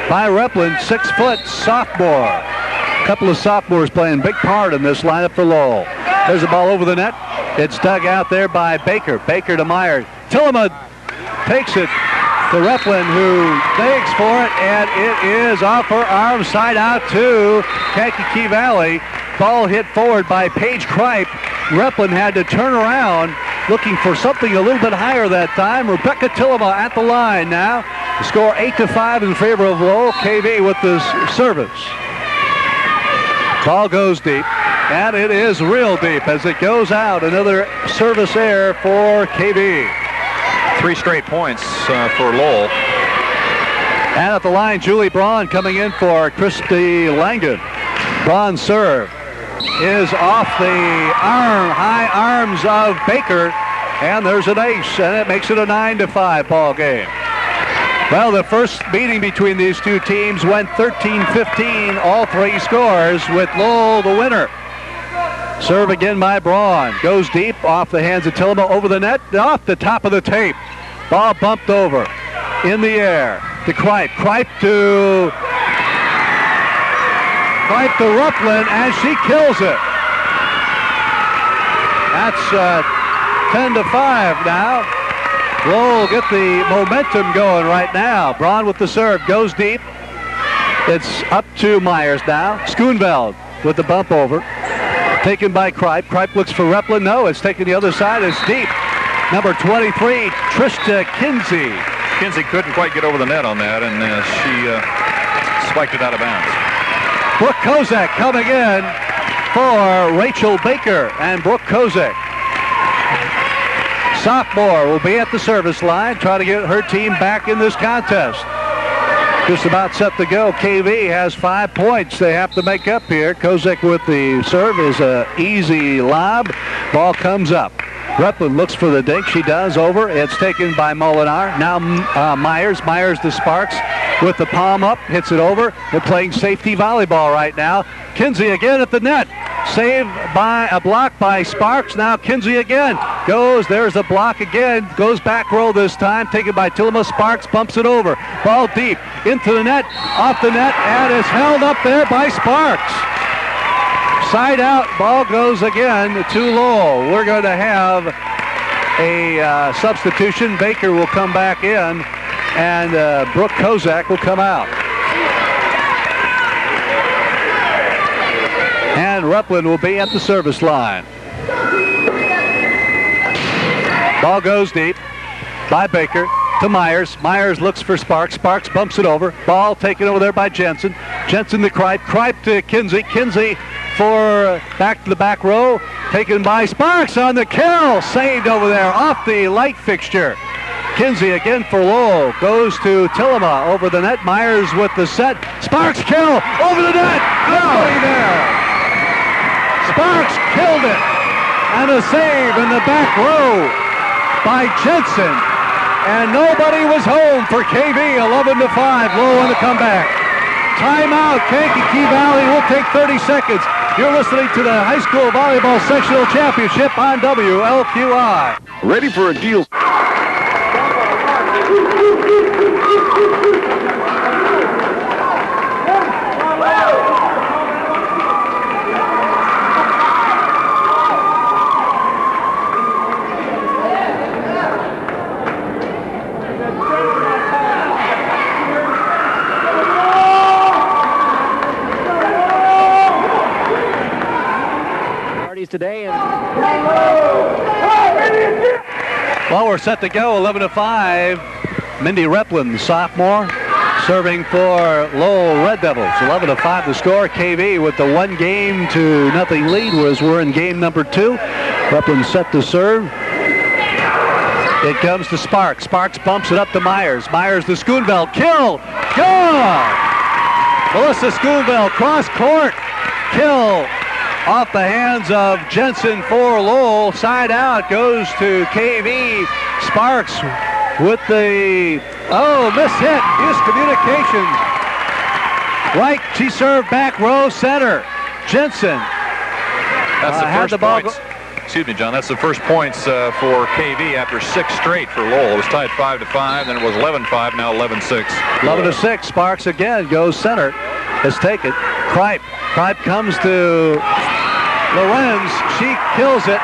Speaker 2: by Replin. 6-foot sophomore. A couple of sophomores playing a big part in this lineup for Lowell. There's the ball over the net. It's dug out there by Baker. Baker to Myers. Tillema takes it to Replin, who digs for it, and it is off her arm, side out to Kankakee Valley. Ball hit forward by Paige Kripe. Replin had to turn around, looking for something a little bit higher that time. Rebecca Tillema at the line now. The score 8-5 in favor of Lowell. KV with the service. Ball goes deep, and it is real deep as it goes out. Another service error for KV.
Speaker 5: 3 straight points for Lowell.
Speaker 2: And at the line, Julie Braun coming in for Christy Langen. Braun's serve is off the high arms of Baker, and there's an ace, and it makes it a 9-5 ball game. Well, the first meeting between these two teams went 13-15, all 3 scores, with Lowell the winner. Serve again by Braun. Goes deep off the hands of Tillema over the net, off the top of the tape. Ball bumped over. In the air to Kripe. Kripe to Replin, and she kills it. That's 10-5 now. Lowell get the momentum going right now. Braun with the serve. Goes deep. It's up to Myers now. Schoonveld with the bump over. Taken by Kripe. Kripe looks for Replin. No, it's taken the other side. It's deep. Number 23, Trista Kinsey.
Speaker 5: Kinsey couldn't quite get over the net on that, and she spiked it out of bounds.
Speaker 2: Brooke Kozak coming in for Rachel Baker, and Brooke Kozak, sophomore, will be at the service line, trying to get her team back in this contest. Just about set to go. KV has 5 points they have to make up here. Kozak with the serve is an easy lob. Ball comes up. Replin looks for the dink. She does over. It's taken by Molinar. Now Myers. Myers to Sparks with the palm up. Hits it over. They're playing safety volleyball right now. Kinsey again at the net. Saved by a block by Sparks. Now Kinsey again goes. There's a block again. Goes back row this time. Taken by Tillema. Sparks bumps it over. Ball deep into the net. Off the net. And is held up there by Sparks. Side out. Ball goes again to Lowell. We're going to have a substitution. Baker will come back in, and Brooke Kozak will come out. And Repland will be at the service line. Ball goes deep by Baker to Myers. Myers looks for Sparks. Sparks bumps it over. Ball taken over there by Jensen. Jensen to Kripe. Kripe to Kinsey. Kinsey for back to the back row. Taken by Sparks on the kill. Saved over there off the light fixture. Kinsey again for Lowell. Goes to Tillema over the net. Myers with the set. Sparks kill over the net. Nobody there. Sparks killed it. And a save in the back row by Jensen. And nobody was home for KV. 11-5. Lowell in the comeback. Timeout. Kankakee Valley will take 30 seconds. You're listening to the High School Volleyball Sectional Championship on WLQI.
Speaker 1: Ready for a deal.
Speaker 7: Today.
Speaker 2: Well, we're set to go. 11-5. Mindy Repland, sophomore, serving for Lowell Red Devils. 11-5 the score. KV with the 1-0 lead, whereas we're in game number 2. Repland set to serve. It comes to Sparks. Sparks bumps it up to Myers. Myers to Schoonveld. Kill! Goal! Melissa Schoonveld, cross court. Kill! Off the hands of Jensen for Lowell. Side out goes to KV. Sparks with the, miss hit. Miscommunication. Right, she served back row center. Jensen.
Speaker 5: That's the first points. Excuse me, John. That's the first points for KV after 6 straight for Lowell. It was tied 5-5, then it was 11-5, now 11-6.
Speaker 2: 11-6. Sparks again goes center. Has taken. Kripe. Kripe comes to Lorenz. She kills it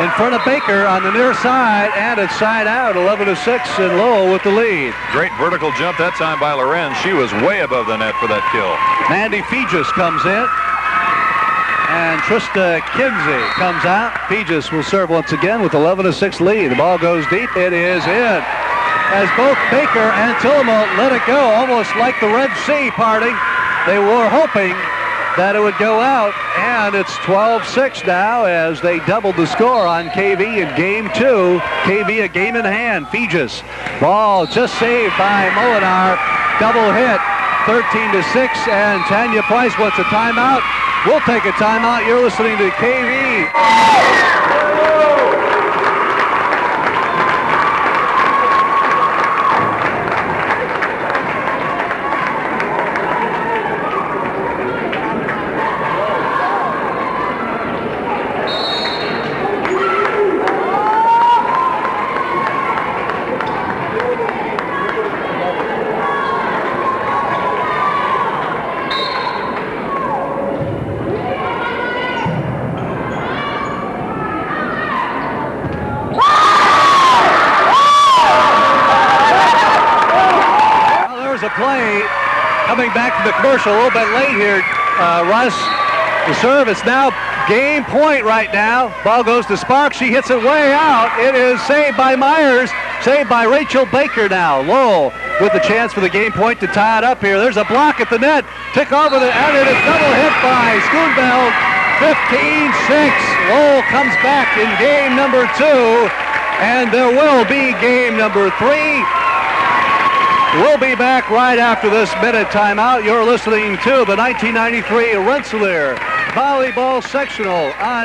Speaker 2: in front of Baker on the near side, and it's side out. 11-6, and Lowell with the lead.
Speaker 5: Great vertical jump that time by Lorenz. She was way above the net for that kill.
Speaker 2: Mandy Fegis comes in, and Trista Kinsey comes out. Fegis will serve once again with 11-6 lead. The ball goes deep. It is in. As both Baker and Tillema let it go, almost like the Red Sea parting. They were hoping that it would go out, and it's 12-6 now as they doubled the score on KV in game 2. KV a game in hand. Fegis. Ball just saved by Molinar. Double hit. 13-6, and Tanya Price wants a timeout. We'll take a timeout. You're listening to KV. Coming back to the commercial a little bit late here, Russ. The serve, it's now game point right now. Ball goes to Sparks. She hits it way out. It is saved by Myers. Saved by Rachel Baker now. Lowell with the chance for the game point to tie it up here. There's a block at the net. Tick over the, and it is double hit by Schoonveld. 15-6. Lowell comes back in game number 2. And there will be game number 3. We'll be back right after this minute timeout. You're listening to the 1993 Rensselaer Volleyball Sectional on...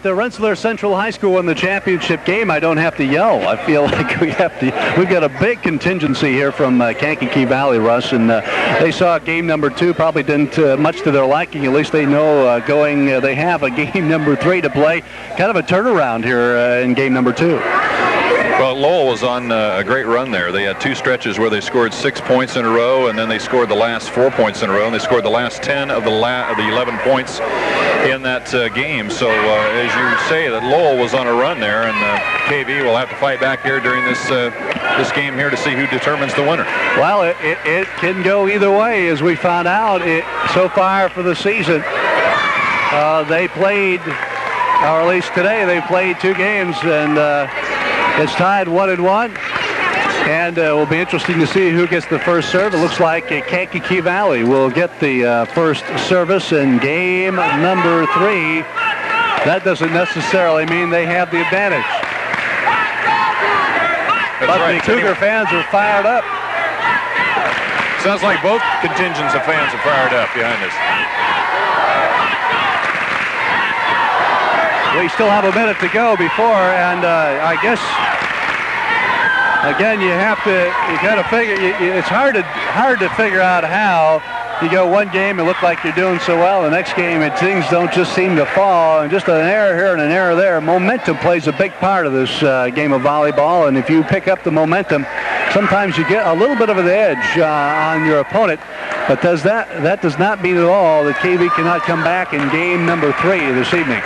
Speaker 2: the Rensselaer Central High School won the championship game, I don't have to yell. I feel like we've got a big contingency here from Kankakee Valley, Russ, and they saw game number 2, probably didn't much to their liking. At least they know they have a game number 3 to play. Kind of a turnaround here in game number 2.
Speaker 5: Well, Lowell was on a great run there. They had 2 stretches where they scored 6 points in a row, and then they scored the last 4 points in a row, and they scored the last 10 of the 11 points in that game. So, as you say, that Lowell was on a run there, and KV will have to fight back here during this game here to see who determines the winner.
Speaker 2: Well, it can go either way, as we found out so far for the season. They played, or at least today, they played 2 games, and it's tied 1-1, and it will be interesting to see who gets the first serve. It looks like Kankakee Valley will get the first service in game number 3. That doesn't necessarily mean they have the advantage. But the Cougar fans are fired up.
Speaker 5: Sounds like both contingents of fans are fired up behind us.
Speaker 2: We still have a minute to go before, and I guess again you got to figure. It's hard to figure out how you go one game and look like you're doing so well. The next game, things don't just seem to fall, and just an error here and an error there. Momentum plays a big part of this game of volleyball, and if you pick up the momentum, sometimes you get a little bit of an edge on your opponent. But that does not mean at all that KV cannot come back in game number 3 this evening.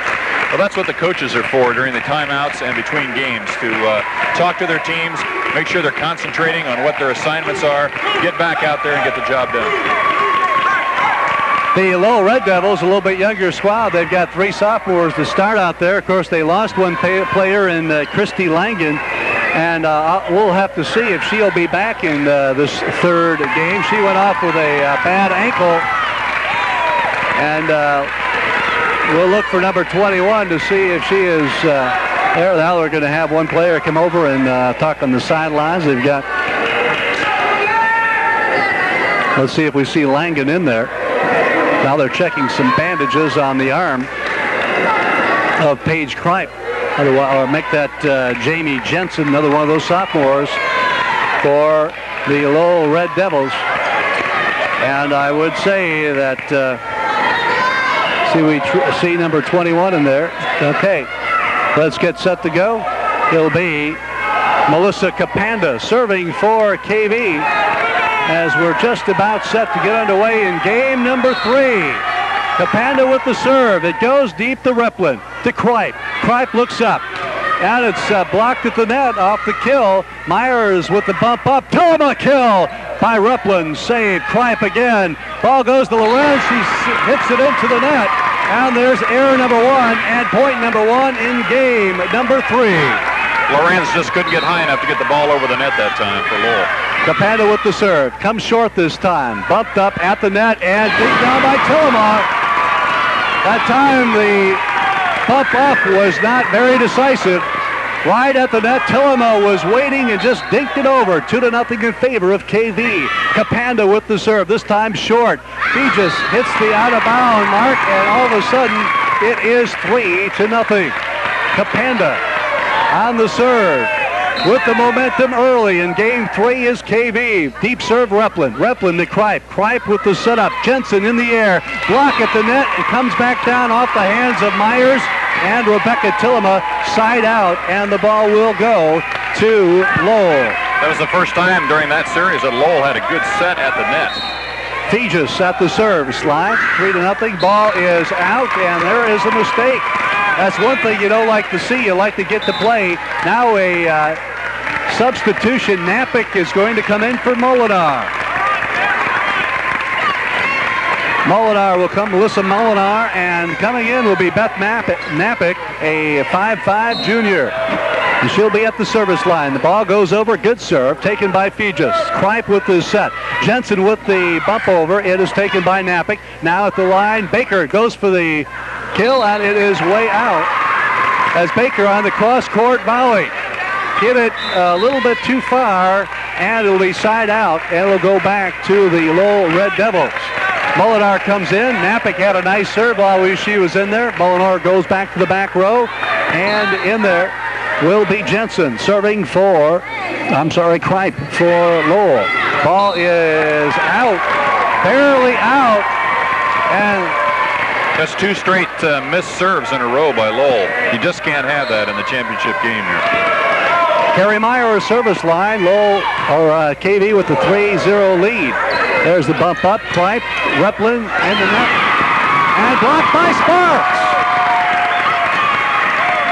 Speaker 5: Well, that's what the coaches are for during the timeouts and between games, to talk to their teams, make sure they're concentrating on what their assignments are, get back out there and get the job done.
Speaker 2: The Lowell Red Devils, a little bit younger squad. They've got 3 sophomores to start out there. Of course, they lost one player in Christy Langen, and we'll have to see if she'll be back in this 3rd game. She went off with a bad ankle, and we'll look for number 21 to see if she is there. Now they're going to have one player come over and talk on the sidelines. They've got, let's see if we see Langen in there. Now they're checking some bandages on the arm of Paige Kripe. Or make that Jamie Jensen, another one of those sophomores for the Lowell Red Devils. And I would say that we see number 21 in there. Okay, let's get set to go. It'll be Melissa Capanda serving for KV as we're just about set to get underway in game number 3. Capanda with the serve. It goes deep to Replin, to Kripe. Kripe looks up, and it's blocked at the net off the kill. Myers with the bump up. Tillema kill by Replin. Save. Kripe again. Ball goes to Lorenz. She hits it into the net. And there's error number 1 and point number 1 in game number 3.
Speaker 5: Lorenz just couldn't get high enough to get the ball over the net that time for Lowell.
Speaker 2: Capanda with the serve. Comes short this time. Bumped up at the net and dinked down by Tillema. That time the bump up was not very decisive. Right at the net, Tillema was waiting and just dinked it over. 2-0 in favor of KV. Capanda with the serve, this time short. He just hits the out-of-bound mark, and all of a sudden, it is 3-0. Capanda on the serve. With the momentum early in game 3 is KV. Deep serve Replin. Replin to Kripe. Kripe with the setup. Jensen in the air. Block at the net. It comes back down off the hands of Myers and Rebecca Tillema. Side out, and the ball will go to Lowell.
Speaker 5: That was the first time during that series that Lowell had a good set at the net.
Speaker 2: Fegis at the serve. Slide. 3-0. Ball is out, and there is a mistake. That's one thing you don't like to see. You like to get to play. Now a substitution. Napick is going to come in for Molinar. Molinar will come, Melissa Molinar, and coming in will be Beth Napick, a 5'5" junior. And she'll be at the service line. The ball goes over. Good serve taken by Fegis. Kripe with the set. Jensen with the bump over. It is taken by Napick. Now at the line, Baker goes for the kill, and it is way out as Baker on the cross-court volley. Hit it a little bit too far, and it'll be side out, and it'll go back to the Lowell Red Devils. Molinar comes in. Napick had a nice serve while she was in there. Molinar goes back to the back row. And in there will be Jensen serving for, Kripe for Lowell. Ball is out, barely out. And
Speaker 5: that's 2 straight missed serves in a row by Lowell. You just can't have that in the championship game here.
Speaker 2: Kerry Meyer service line. Lowell, or KV with the 3-0 lead. There's the bump up. Kripe, Replin in the net. And blocked by Sparks.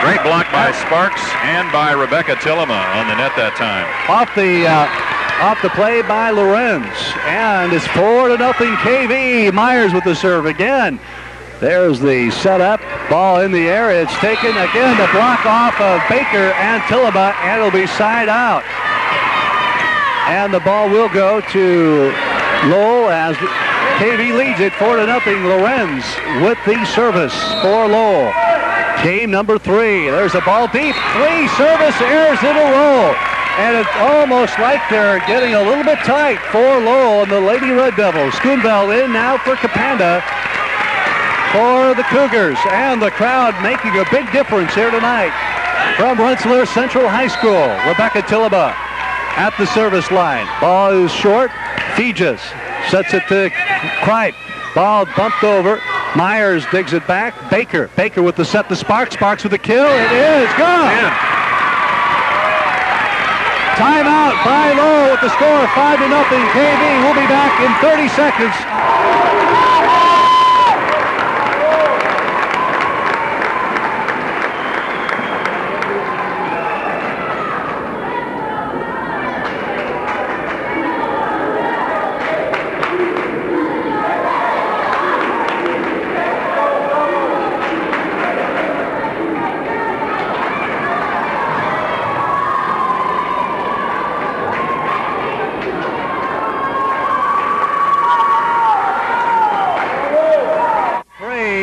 Speaker 5: Great block by Sparks and by Rebecca Tillema on the net that time.
Speaker 2: Off the play by Lorenz. And it's 4-0 KV. Myers with the serve again. There's the setup. Ball in the air. It's taken again. The block off of Baker and Tillema, and it'll be side out. And the ball will go to Lowell as KV leads it 4-0. Lorenz with the service for Lowell. Game number 3. There's a ball deep. 3 service errors in a row. And it's almost like they're getting a little bit tight for Lowell and the Lady Red Devils. Schoonveld in now for Capanda for the Cougars. And the crowd making a big difference here tonight. From Rensselaer Central High School, Rebecca Tillema at the service line. Ball is short. Feges sets it to Kripe. Ball bumped over. Myers digs it back. Baker with the set to Sparks. Sparks with the kill. It is gone.
Speaker 5: Man.
Speaker 2: Timeout by Lowell with the score 5-0 KV. We'll be back in 30 seconds.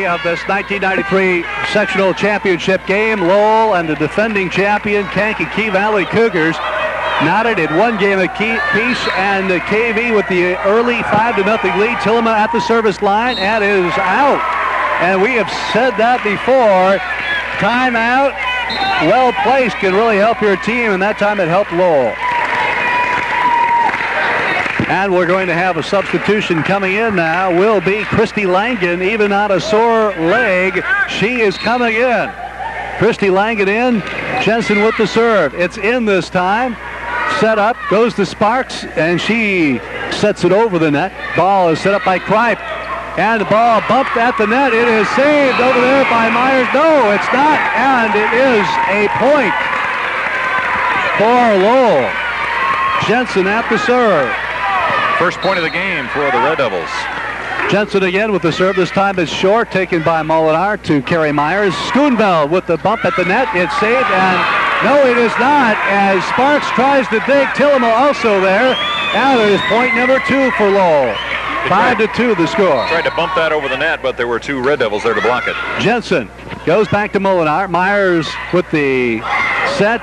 Speaker 2: Of this 1993 sectional championship game, Lowell and the defending champion Kankakee Valley Cougars knotted in 1 game apiece, and the KV with the early 5-0 lead. Tillema at the service line and is out. And we have said that before. Timeout, well placed, can really help your team, and that time it helped Lowell. And we're going to have a substitution coming in now. Will be Christy Langen, even on a sore leg. She is coming in. Christy Langen in. Jensen with the serve. It's in this time. Set up. Goes to Sparks, and she sets it over the net. Ball is set up by Kripe. And the ball bumped at the net. It is saved over there by Myers. No, it's not. And it is a point for Lowell. Jensen at the serve.
Speaker 5: First point of the game for the Red Devils.
Speaker 2: Jensen again with the serve. This time it's short, taken by Molinar to Kerry Myers. Schoonveld with the bump at the net. It's saved, and no, it is not, as Sparks tries to dig. Tillema also there. And it is point number 2 for Lowell. 5-2 the score.
Speaker 5: Tried to bump that over the net, but there were 2 Red Devils there to block it.
Speaker 2: Jensen goes back to Molinar. Myers with the set.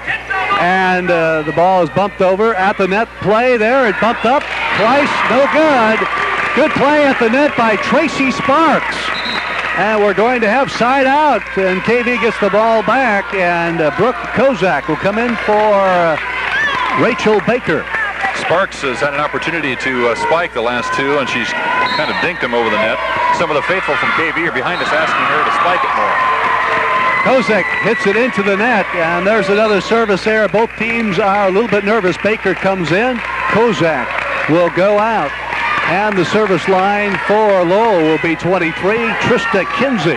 Speaker 2: And the ball is bumped over at the net. Play there. It bumped up twice. No good. Good play at the net by Tracy Sparks. And we're going to have side out. And KV gets the ball back. And Brooke Kozak will come in for Rachel Baker.
Speaker 5: Sparks has had an opportunity to spike the last 2, and she's kind of dinked him over the net. Some of the faithful from KV are behind us asking her to spike it more.
Speaker 2: Kozak hits it into the net, and there's another service there. Both teams are a little bit nervous. Baker comes in. Kozak will go out. And the service line for Lowell will be 23, Trista Kinsey.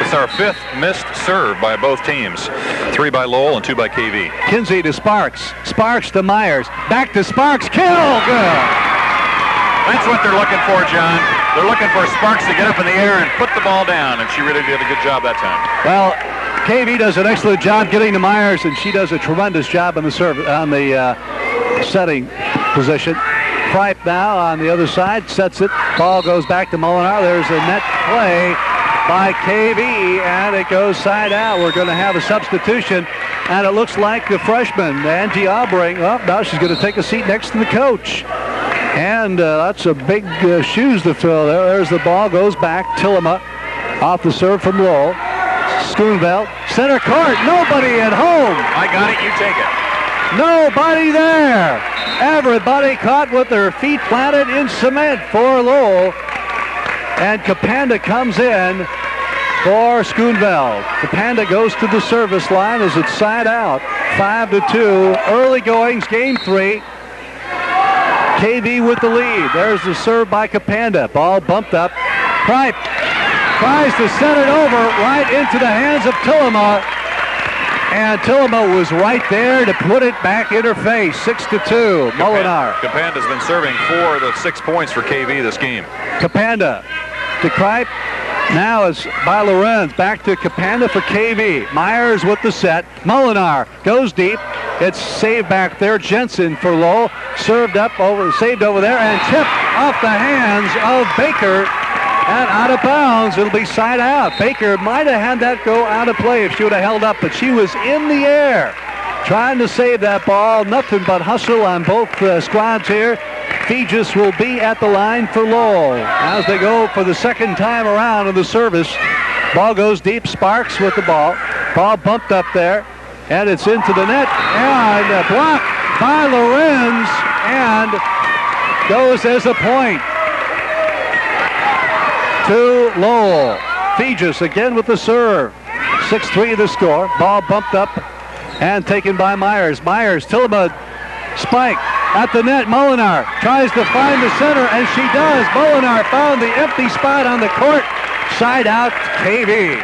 Speaker 5: It's our 5th missed serve by both teams. 3 by Lowell and 2 by KV.
Speaker 2: Kinsey to Sparks. Sparks to Myers. Back to Sparks. Kill! Good.
Speaker 5: That's what they're looking for, John. They're looking for Sparks to get up in the air and put the ball down, and she really did a good job that time.
Speaker 2: Well, KV does an excellent job getting to Myers, and she does a tremendous job on the setting position. Kripe now on the other side, sets it. Ball goes back to Molinar. There's a net play by KV, and it goes side out. We're going to have a substitution, and it looks like the freshman, Angie Albring. Oh, now she's going to take a seat next to the coach. And that's a big shoes to fill there. There's the ball, goes back. Tillema off the serve from Lowell. Schoonveld, center court, nobody at home.
Speaker 5: I got it, you take it.
Speaker 2: Nobody there. Everybody caught with their feet planted in cement for Lowell. And Capanda comes in for Schoonveld. Capanda goes to the service line as it's side out. 5-2. Early goings, game 3. KV with the lead. There's the serve by Capanda. Ball bumped up. Pripe tries to set it over right into the hands of Tillema. And Tillema was right there to put it back in her face. 6-2. Molinar.
Speaker 5: Capanda's been serving 4 of the 6 points for KV this game.
Speaker 2: Capanda to Kripe. Now it's by Lorenz. Back to Capanda for KV. Myers with the set. Molinar goes deep. It's saved back there. Jensen for Lowell. Saved over there, and tipped off the hands of Baker. And out of bounds. It'll be side out. Baker might have had that go out of play if she would have held up, but she was in the air trying to save that ball. Nothing but hustle on both squads here. Fegis will be at the line for Lowell as they go for the second time around in the service. Ball goes deep. Sparks with the ball. Ball bumped up there, and it's into the net, and blocked by Lorenz, and goes as a point to Lowell. Fegis again with the serve. 6-3 the score. Ball bumped up and taken by Myers. Myers, Tillema, spike at the net. Molinar tries to find the center, and she does. Molinar found the empty spot on the court. Side out, KV.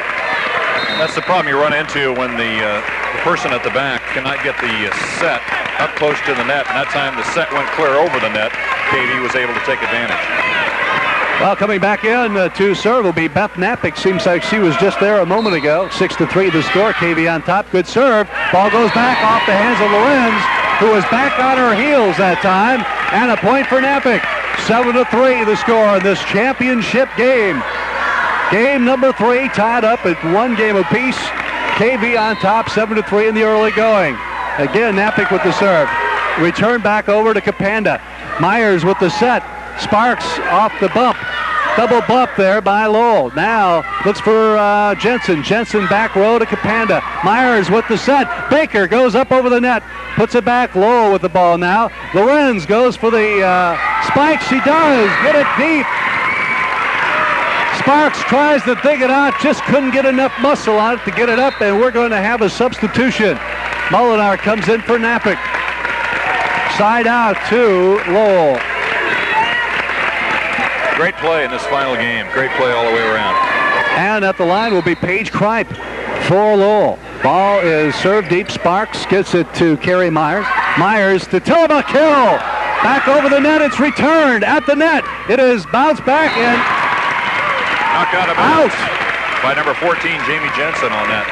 Speaker 5: That's the problem you run into when the person at the back cannot get the set up close to the net. And that time the set went clear over the net. KV was able to take advantage.
Speaker 2: Well, coming back in to serve will be Beth Napick. Seems like she was just there a moment ago. 6-3 the score. KV on top. Good serve. Ball goes back off the hands of Lorenz, who was back on her heels that time. And a point for Napick. 7-3 the score in this championship game. Game number 3 tied up at 1 game apiece. KV on top, 7-3 in the early going. Again, Napick with the serve. Return back over to Capanda. Myers with the set. Sparks off the bump. Double bump there by Lowell. Now looks for Jensen. Jensen back row to Capanda. Myers with the set. Baker goes up over the net. Puts it back. Lowell with the ball now. Lorenz goes for the spike. She does. Get it deep. Sparks tries to dig it out. Just couldn't get enough muscle on it to get it up. And we're going to have a substitution. Molinar comes in for Napick. Side out to Lowell.
Speaker 5: Great play in this final game. Great play all the way around.
Speaker 2: And at the line will be Paige Kripe for Lowell. Ball is served deep. Sparks gets it to Carrie Myers. Myers to Tillema. Kill. Back over the net. It's returned at the net. It is bounced back and
Speaker 5: knocked out by number 14, Jamie Jensen on that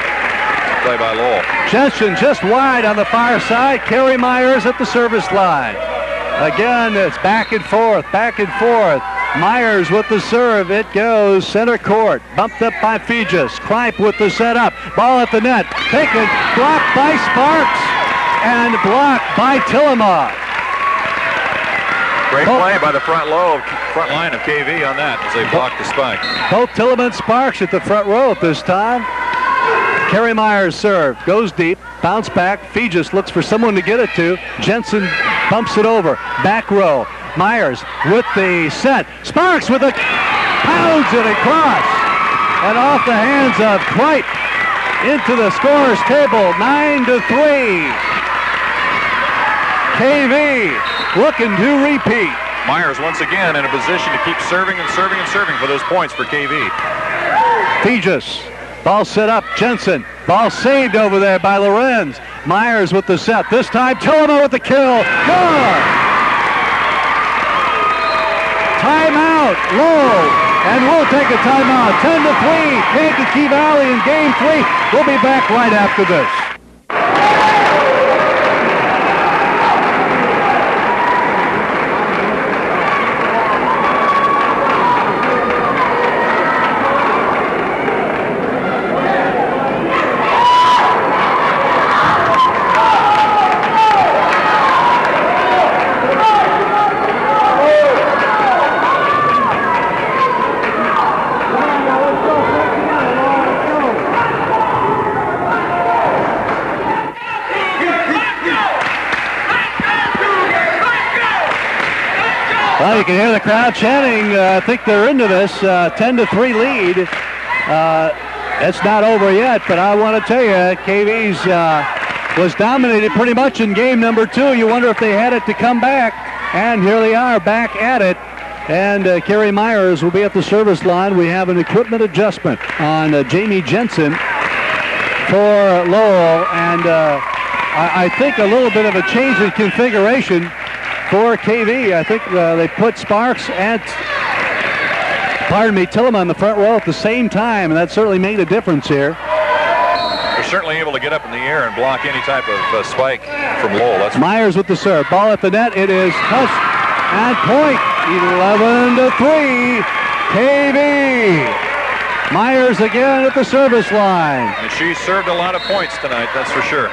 Speaker 5: play by Lowell.
Speaker 2: Jensen just wide on the far side. Carrie Myers at the service line. Again, it's back and forth, back and forth. Myers with the serve. It goes center court. Bumped up by Fegis. Kripe with the setup. Ball at the net. Taken. Blocked by Sparks. And blocked by Tillema.
Speaker 5: Great play by the front line of KV on that as they blocked the spike.
Speaker 2: Both Tillema and Sparks at the front row at this time. Carrie Myers serve. Goes deep. Bounce back. Fegis looks for someone to get it to. Jensen bumps it over. Back row. Myers with the set. Sparks with a pounds it across. And off the hands of Kripe into the scorer's table. 9-3. KV looking to repeat.
Speaker 5: Myers once again in a position to keep serving and serving and serving for those points for KV.
Speaker 2: Fegis. Ball set up. Jensen. Ball saved over there by Lorenz. Myers with the set. This time Tillema with the kill. Good. Timeout, Lowell, and we'll take a timeout. 10-3, Kankakee Valley in Game 3. We'll be back right after this. you can hear the crowd chanting. I think they're into this. 10-3 lead. It's not over yet, but I want to tell you, KV's was dominated pretty much in game number 2. You wonder if they had it to come back, and here they are back at it. And Carrie Myers will be at the service line. We have an equipment adjustment on Jamie Jensen for Lowell, and I think a little bit of a change in configuration for KV. I think they put Sparks and, Tillema on the front row at the same time, and that certainly made a difference here.
Speaker 5: They're certainly able to get up in the air and block any type of spike from Lowell. That's
Speaker 2: Myers with the serve. Ball at the net. It is touched and point. 11-3, KV. Myers again at the service line.
Speaker 5: And she served a lot of points tonight, that's for sure.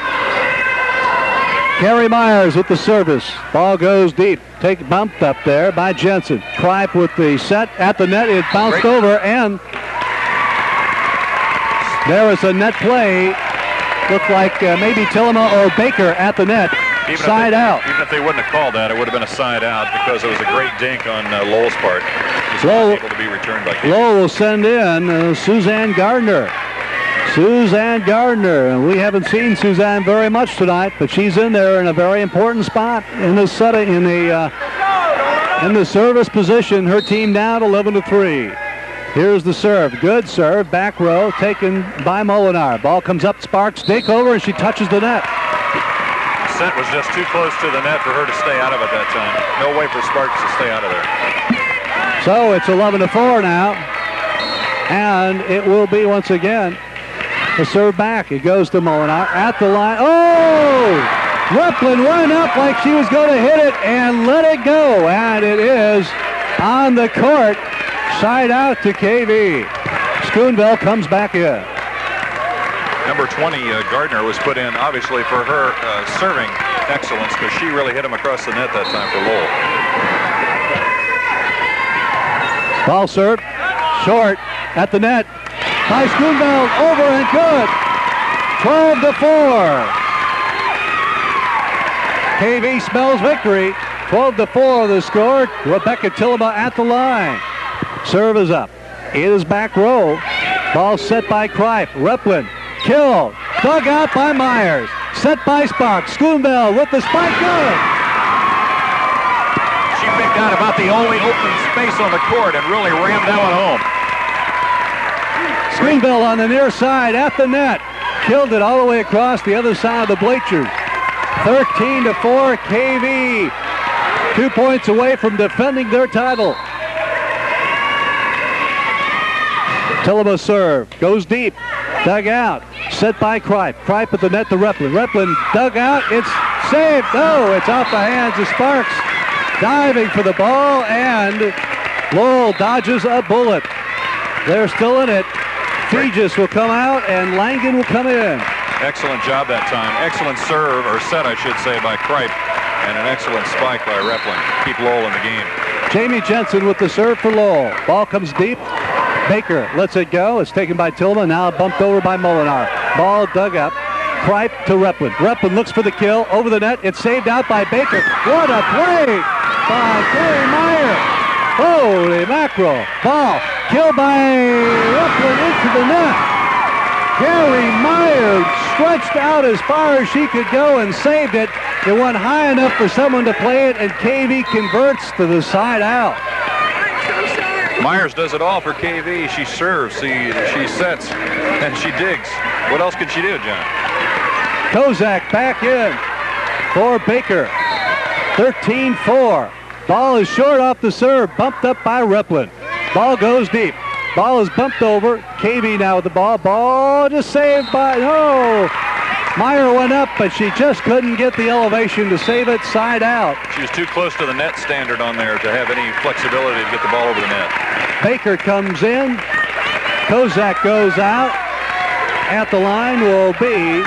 Speaker 2: Carrie Myers with the service. Ball goes deep. Bumped up there by Jensen. Kripe with the set at the net. It bounced over, and there was a net play. Looked like maybe Tillema or Baker at the net. Side out.
Speaker 5: Even if they wouldn't have called that, it would have been a side out because it was a great dink on Lowell's part. It was able to be returned by KV.
Speaker 2: Lowell will send in Suzanne Gardner. Suzanne Gardner. And we haven't seen Suzanne very much tonight, but she's in there in a very important spot in the setting, in the service position. Her team down 11-3. Here's the serve. Good serve. Back row taken by Molinar. Ball comes up. Sparks dink over, and she touches the net.
Speaker 5: Set was just too close to the net for her to stay out of it that time. No way for Sparks to stay out of there.
Speaker 2: So it's 11-4 now, and it will be once again a serve back. It goes to Molinar at the line. Oh! Replin went up like she was going to hit it and let it go, and it is on the court. Side out to KV. Schoonville comes back in.
Speaker 5: Number 20, Gardner, was put in, obviously, for her serving excellence, because she really hit him across the net that time for Lowell.
Speaker 2: Ball serve, short, at the net, by Schoonville, over and good. 12-4. KV smells victory. 12-4 the score. Rebecca Tillema at the line. Serve is up. It is back row. Ball set by Kripe. Replin. Killed. Dug out by Myers. Set by Sparks. Schoonville with the spike. Good.
Speaker 5: She picked out about the only open space on the court and really rammed that one home.
Speaker 2: Schoonville on the near side at the net. Killed it all the way across the other side of the bleachers. 13-4 KV. 2 points away from defending their title. Tillema serve. Goes deep. Dug out. Set by Kripe. Kripe at the net to Replin. Replin dug out. It's saved. No, it's off the hands of Sparks. Diving for the ball, and Lowell dodges a bullet. They're still in it. Fegis will come out, and Langen will come in.
Speaker 5: Excellent job that time. Excellent serve, or set, I should say, by Kripe, and an excellent spike by Replin. Keep Lowell in the game.
Speaker 2: Jamie Jensen with the serve for Lowell. Ball comes deep. Baker lets it go. It's taken by Tillema. Now bumped over by Molinar. Ball dug up. Kripe to Replin. Replin looks for the kill. Over the net. It's saved out by Baker. What a play by Carrie Myers. Holy mackerel. Ball killed by Replin into the net. Carrie Myers stretched out as far as she could go and saved it. It went high enough for someone to play it, and KV converts to the side out.
Speaker 5: Myers does it all for KV. She serves, she sets, and she digs. What else can she do, John?
Speaker 2: Kozak back in for Baker. 13-4. Ball is short off the serve, bumped up by Replin. Ball goes deep. Ball is bumped over. KV now with the ball. Ball just saved by, Meyer went up, but she just couldn't get the elevation to save it. Side out.
Speaker 5: She was too close to the net standard on there to have any flexibility to get the ball over the net.
Speaker 2: Baker comes in. Kozak goes out. At the line will be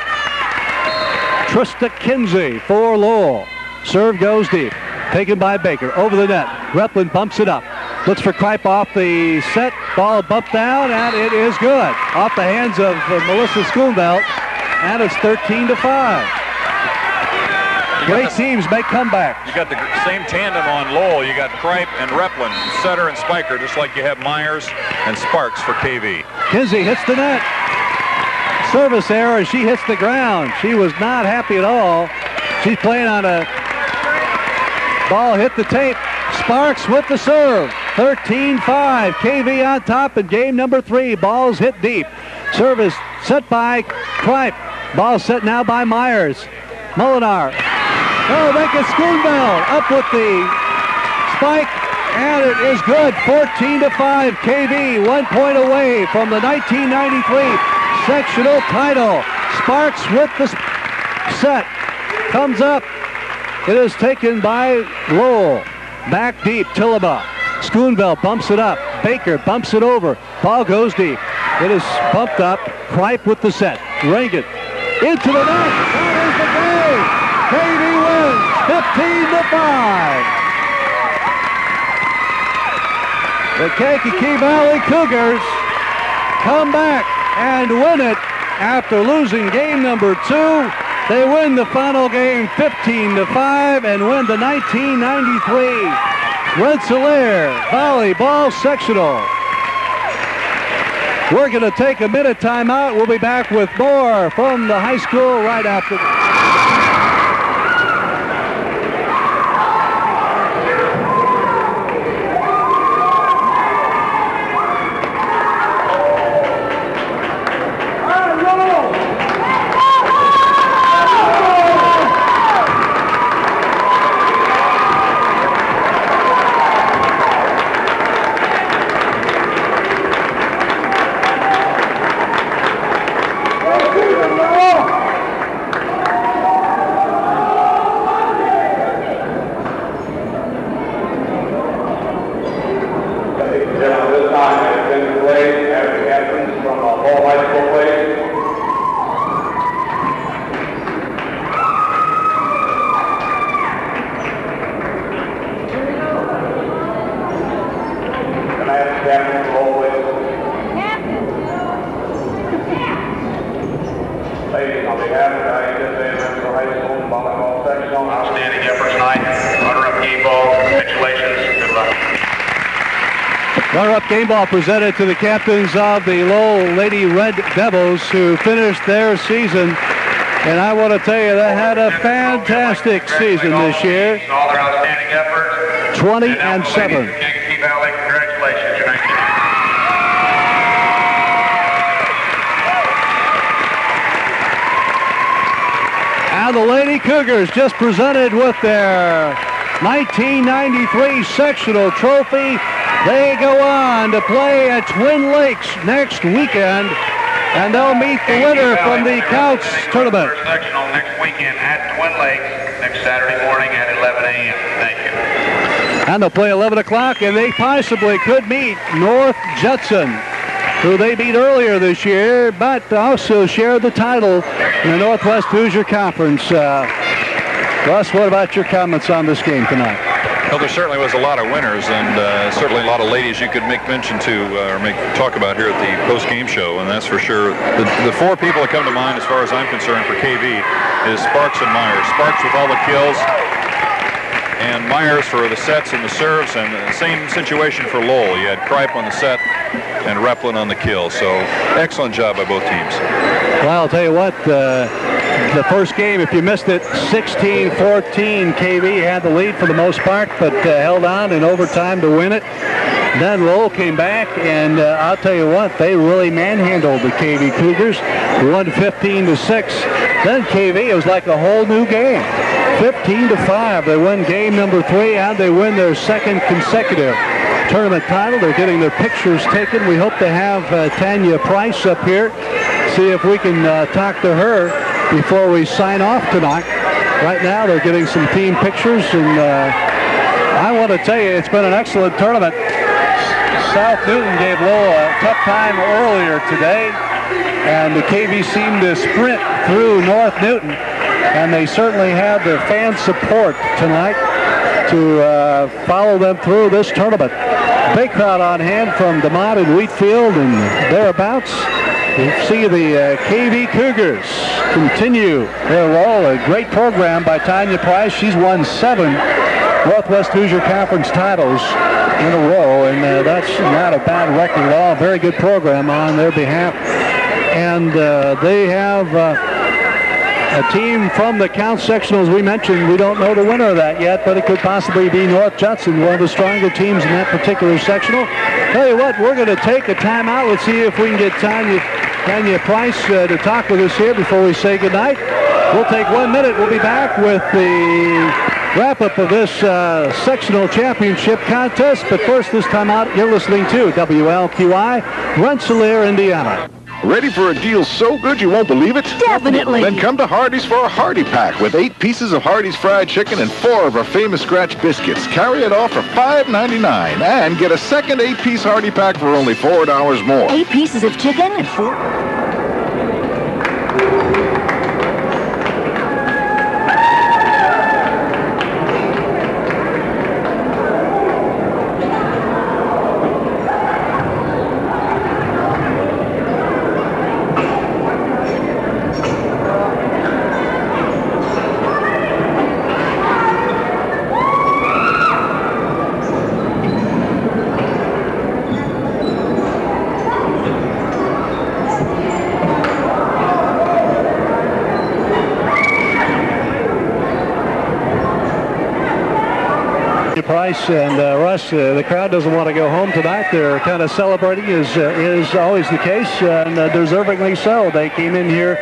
Speaker 2: Trista Kinsey for Lowell. Serve goes deep. Taken by Baker. Over the net. Replin bumps it up. Looks for Kripe off the set. Ball bumped down, and it is good. Off the hands of Melissa Schoonvelt, and it's 13-5. Great teams make comebacks.
Speaker 5: You got the same tandem on Lowell. You got Kripe and Replin, setter and spiker, just like you have Myers and Sparks for KV.
Speaker 2: Kinsey hits the net. Service error. She hits the ground. She was not happy at all. She's playing on a ball hit the tape. Sparks with the serve. 13-5. KV on top in game number 3. Balls hit deep. Service set by Kripe. Ball set now by Myers. Molinar. Oh, they get Schoonbell up with the spike, and it is good. 14-5. KV 1 point away from the 1993 sectional title. Sparks with the set. Comes up. It is taken by Lowell. Back deep, Tillaba. Schoonbell bumps it up. Baker bumps it over. Ball goes deep. It is bumped up. Kripe with the set. Reagan into the net. That is the game. KV wins 15-5. The Kankakee Valley Cougars come back and win it after losing game number 2. They win the final game 15-5 and win the 1993 Rensselaer Volleyball Sectional. We're going to take a minute timeout. We'll be back with more from the high school right after this.
Speaker 1: Ladies, on behalf of the Rensselaer High School Volleyball Sectional, outstanding effort tonight. Runner-up game ball. Congratulations. Good luck.
Speaker 2: Runner-up game ball presented to the captains of the Lowell Lady Red Devils, who finished their season. And I want to tell you, they had a fantastic season this year.
Speaker 1: All their outstanding effort.
Speaker 2: 20-7.
Speaker 1: Kankakee Valley, congratulations. You're 19.
Speaker 2: And the Lady Cougars just presented with their 1993 sectional trophy. They go on to play at Twin Lakes next weekend, and they'll meet the winner from the Couch tournament.
Speaker 1: Sectional next weekend at Twin Lakes, next Saturday morning at 11 a.m. Thank you.
Speaker 2: And they'll play 11 o'clock, and they possibly could meet North Judson, who they beat earlier this year, but also share the title in the Northwest Hoosier Conference. Russ, what about your comments on this game tonight?
Speaker 5: Well, there certainly was a lot of winners, and certainly a lot of ladies you could make mention to or talk about here at the post-game show, and that's for sure. The four people that come to mind as far as I'm concerned for KV is Sparks and Myers. Sparks with all the kills, and Myers for the sets and the serves, and the same situation for Lowell. You had Kripe on the set and Replin on the kill, so excellent job by both teams.
Speaker 2: Well, I'll tell you what, the first game, if you missed it, 16-14, KV had the lead for the most part, but held on in overtime to win it. Then Lowell came back, and I'll tell you what, they really manhandled the KV Cougars, won 15-6. Then KV, it was like a whole new game. 15-5, they win game number 3, and they win their second consecutive tournament title. They're getting their pictures taken. We hope to have Tanya Price up here, see if we can talk to her before we sign off tonight. Right now, they're getting some team pictures, and I want to tell you, it's been an excellent tournament. South Newton gave Lowell a tough time earlier today, and the KV seemed to sprint through North Newton, and they certainly had their fan support tonight to follow them through this tournament. Big crowd on hand from DeMont and Wheatfield and thereabouts. You see the KV Cougars continue their role. A great program by Tanya Price. She's won 7 Northwest Hoosier Conference titles in a row, and that's not a bad record at all. Very good program on their behalf. And they have a team from the Count Sectional, as we mentioned. We don't know the winner of that yet, but it could possibly be North Judson, one of the stronger teams in that particular sectional. Tell you what, we're going to take a timeout. Let's see if we can get Tanya Price to talk with us here before we say goodnight. We'll take 1 minute. We'll be back with the wrap-up of this sectional championship contest. But first, this time out, you're listening to WLQI, Rensselaer, Indiana.
Speaker 7: Ready for a deal so good you won't believe it?
Speaker 8: Definitely.
Speaker 7: Then come to Hardee's for a Hardy Pack with 8 pieces of Hardee's fried chicken and 4 of our famous scratch biscuits. Carry it off for $5.99 and get a second 8-piece Hardy Pack for only $4 more.
Speaker 8: 8 pieces of chicken and 4...
Speaker 2: Price and Russ, the crowd doesn't want to go home tonight. They're kind of celebrating, is always the case, and deservingly so. They came in here,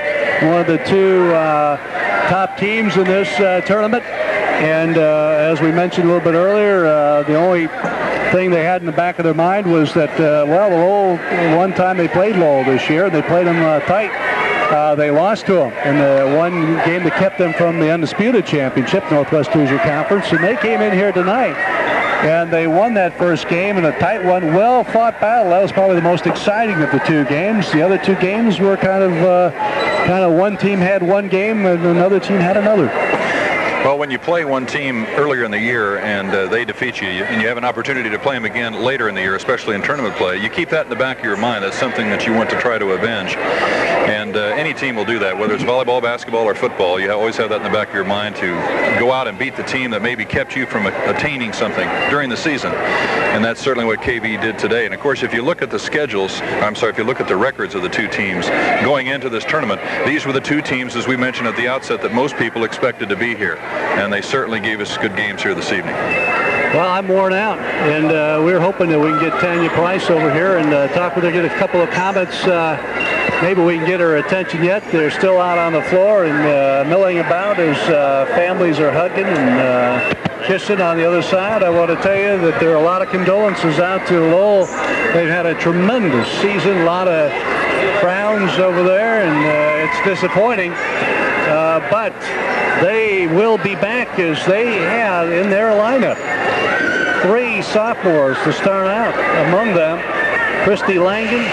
Speaker 2: one of the 2 top teams in this tournament, and as we mentioned a little bit earlier, the only thing they had in the back of their mind was that, well, Lowell, one time they played Lowell this year, and they played them tight. They lost to them in the one game that kept them from the undisputed championship, Northwest Hoosier Conference, and they came in here tonight and they won that first game in a tight one, well-fought battle. That was probably the most exciting of the 2 games. The other 2 games were kind of one team had one game and another team had another.
Speaker 5: Well, when you play one team earlier in the year and they defeat you, and you have an opportunity to play them again later in the year, especially in tournament play, you keep that in the back of your mind. That's something that you want to try to avenge. And any team will do that, whether it's volleyball, basketball, or football. You always have that in the back of your mind to go out and beat the team that maybe kept you from attaining something during the season. And that's certainly what KV did today. And of course, if you look at the schedules, if you look at the records of the 2 teams going into this tournament, these were the 2 teams, as we mentioned at the outset, that most people expected to be here. And they certainly gave us good games here this evening.
Speaker 2: Well, I'm worn out, and we're hoping that we can get Tanya Price over here and talk with her, get a couple of comments. Maybe we can get her attention yet. They're still out on the floor and milling about as families are hugging and kissing on the other side. I want to tell you that there are a lot of condolences out to Lowell. They've had a tremendous season, a lot of crowns over there, and it's disappointing. But they will be back, as they have in their lineup 3 sophomores to start out. Among them, Christy Langen,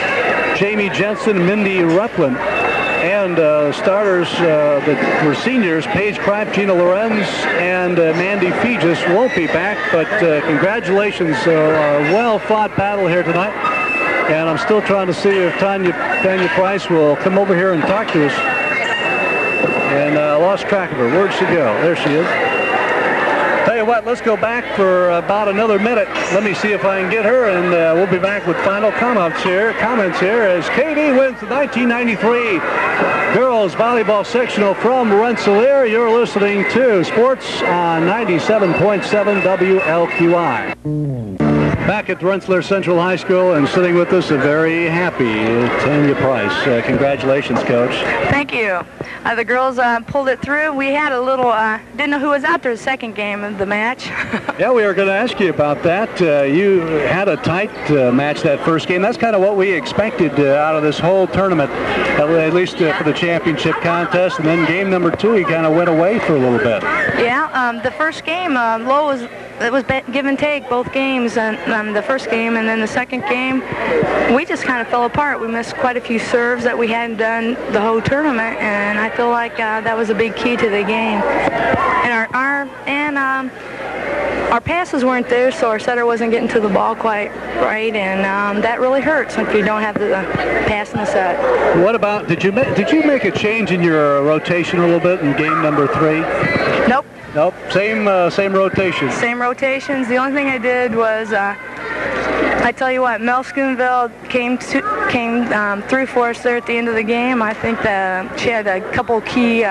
Speaker 2: Jamie Jensen, Mindy Rutland, and starters that were seniors, Paige Kripe, Gina Lorenz, and Mandy Fegis won't be back, but congratulations, a well-fought battle here tonight. And I'm still trying to see if Tanya Price will come over here and talk to us. And I lost track of her. Where'd she go? There she is. Tell you what, let's go back for about another minute. Let me see if I can get her, and we'll be back with final comments here as KV wins the 1993 Girls Volleyball Sectional from Rensselaer. You're listening to Sports on 97.7 WLQI. Back at Rensselaer Central High School, and sitting with us, a very happy Tanya Price. Congratulations, Coach.
Speaker 6: Thank you. The girls pulled it through. We had a little, didn't know who was out there the second game of the match.
Speaker 2: Yeah, we were going to ask you about that. You had a tight match that first game. That's kind of what we expected out of this whole tournament, at least for the championship contest. And then game number 2, he kind of went away for a little bit.
Speaker 6: Yeah, the first game, Low was give and take both games, and the first game, and then the second game, we just kind of fell apart. We missed quite a few serves that we hadn't done the whole tournament, and I feel like that was a big key to the game. And our passes weren't there, so our setter wasn't getting to the ball quite right, and that really hurts if you don't have the pass in the set.
Speaker 2: What about, did you make a change in your rotation a little bit in game number 3?
Speaker 6: Nope.
Speaker 2: Nope. Same rotation.
Speaker 6: Same rotations. The only thing I did was, I tell you what, Mel Schoonville came through for us there at the end of the game. I think that she had a couple key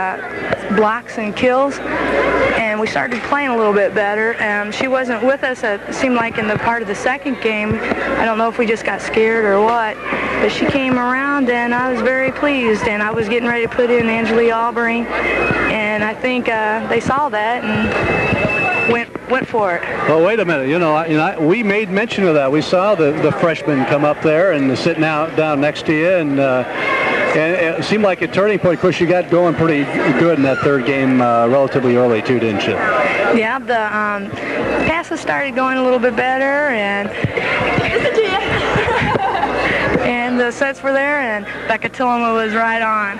Speaker 6: blocks and kills, and we started playing a little bit better. She wasn't with us, it seemed like, in the part of the second game. I don't know if we just got scared or what, but she came around, and I was very pleased, and I was getting ready to put in Angelique Albury, and I think they saw that and went for it.
Speaker 2: Well, wait a minute. We made mention of that. We saw the freshman come up there and sitting down next to you, and it seemed like a turning point. Of course, you got going pretty good in that third game relatively early, too, didn't you?
Speaker 6: Yeah, the passes started going a little bit better, and and the sets were there, and Becca Tillema was right on.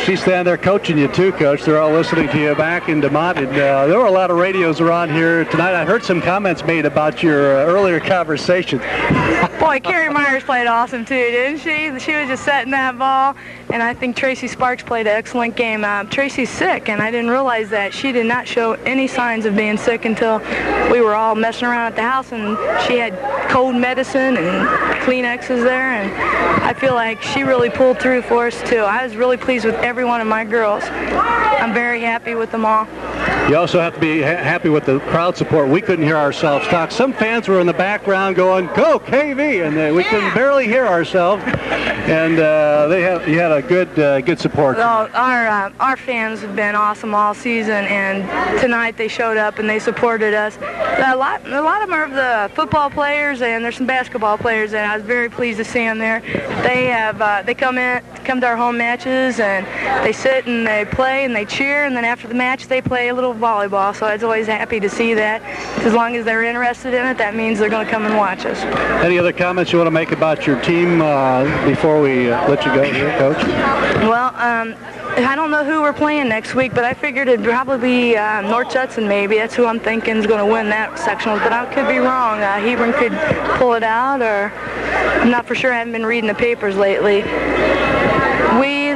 Speaker 2: She's standing there coaching you too, Coach. They're all listening to you back in DeMont. And, there were a lot of radios around here tonight. I heard some comments made about your earlier conversation.
Speaker 6: Boy, Carrie Myers played awesome too, didn't she? She was just setting that ball, and I think Tracy Sparks played an excellent game. Tracy's sick, and I didn't realize that. She did not show any signs of being sick until we were all messing around at the house, and she had cold medicine and Kleenexes there, and I feel like she really pulled through for us too. I was really pleased with every one of my girls. I'm very happy with them all.
Speaker 2: You also have to be happy with the crowd support. We couldn't hear ourselves talk. Some fans were in the background going, "Go KV!" and we couldn't barely hear ourselves. And you had a good support.
Speaker 6: Well, our fans have been awesome all season, and tonight they showed up and they supported us. A lot of them are the football players, and there's some basketball players, and I was very pleased to see them there. They come to our home matches, and they sit and they play and they cheer, and then after the match they play a little volleyball. So I was always happy to see that. As long as they're interested in it, that means they're going to come and watch us.
Speaker 2: Any other comments you want to make about your team before we let you go here, Coach?
Speaker 6: Well, I don't know who we're playing next week, but I figured it'd probably be North Judson maybe. That's who I'm thinking is going to win that sectional, but I could be wrong. Hebron could pull it out, or I'm not for sure. I haven't been reading the papers lately.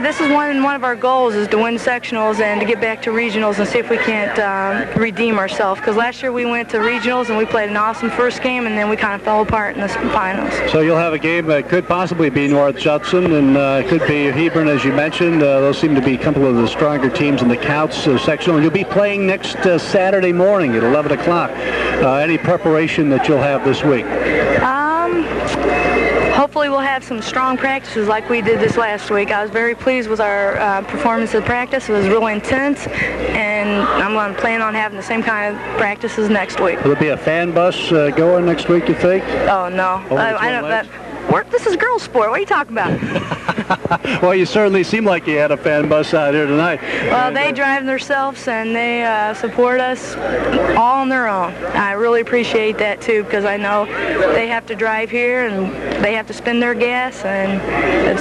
Speaker 6: This is one of our goals, is to win sectionals and to get back to regionals and see if we can't redeem ourselves. Because last year we went to regionals and we played an awesome first game, and then we kind of fell apart in the finals.
Speaker 2: So you'll have a game that could possibly be North Judson, and it could be Hebron, as you mentioned. Those seem to be a couple of the stronger teams in the Couts sectional. And you'll be playing next Saturday morning at 11 o'clock. Any preparation that you'll have this week?
Speaker 6: Hopefully we'll have some strong practices like we did this last week. I was very pleased with our performance of practice. It was really intense, and I'm going to plan on having the same kind of practices next week.
Speaker 2: Will there be a fan bus going next week, you think?
Speaker 6: Oh, no. I don't. This is girls' sport. What are you talking about?
Speaker 2: Well, you certainly seem like you had a fan bus out here tonight.
Speaker 6: Well, they drive themselves, and they support us all on their own. I really appreciate that, too, because I know they have to drive here, and they have to spend their gas, and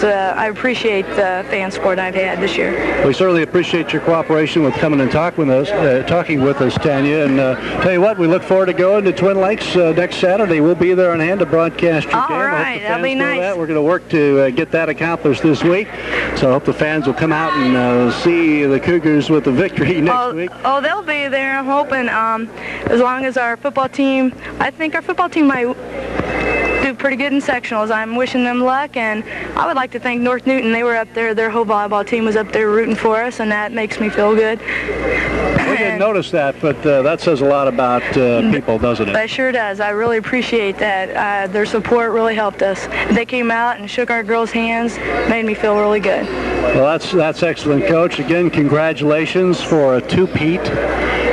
Speaker 6: I appreciate the fan support I've had this year.
Speaker 2: We certainly appreciate your cooperation with coming and talking with us, Tanya. And tell you what, we look forward to going to Twin Lakes next Saturday. We'll be there on hand to broadcast your game.
Speaker 6: All right, that'll be nice.
Speaker 2: We're going to work to get that accomplished this week. So I hope the fans will come out and see the Cougars with the victory next week.
Speaker 6: Oh, they'll be there, I'm hoping. As long as our football team, I think our football team might do pretty good in sectionals. I'm wishing them luck, and I would like to thank North Newton. They were up there, their whole volleyball team was up there rooting for us, and that makes me feel good.
Speaker 2: We didn't notice that, but that says a lot about people, doesn't it?
Speaker 6: That sure does. I really appreciate that. Their support really helped us. They came out and shook our girls' hands, made me feel really good.
Speaker 2: Well, that's excellent, Coach. Again, congratulations for a two-peat.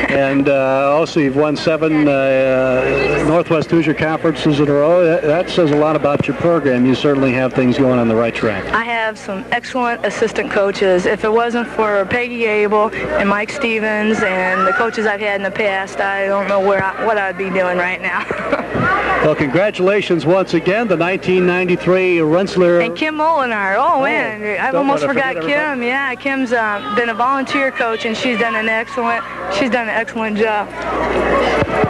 Speaker 2: And also, you've won 7 Northwest Hoosier conferences in a row. That says a lot about your program. You certainly have things going on the right track.
Speaker 6: I have some excellent assistant coaches. If it wasn't for Peggy Abel and Mike Stevens and the coaches I've had in the past, I don't know what I'd be doing right now.
Speaker 2: Well, congratulations once again, the 1993 Rensselaer.
Speaker 6: And Kim Molinar. Oh, man, I almost forgot Kim. Yeah, Kim's been a volunteer coach, and she's done an excellent excellent job.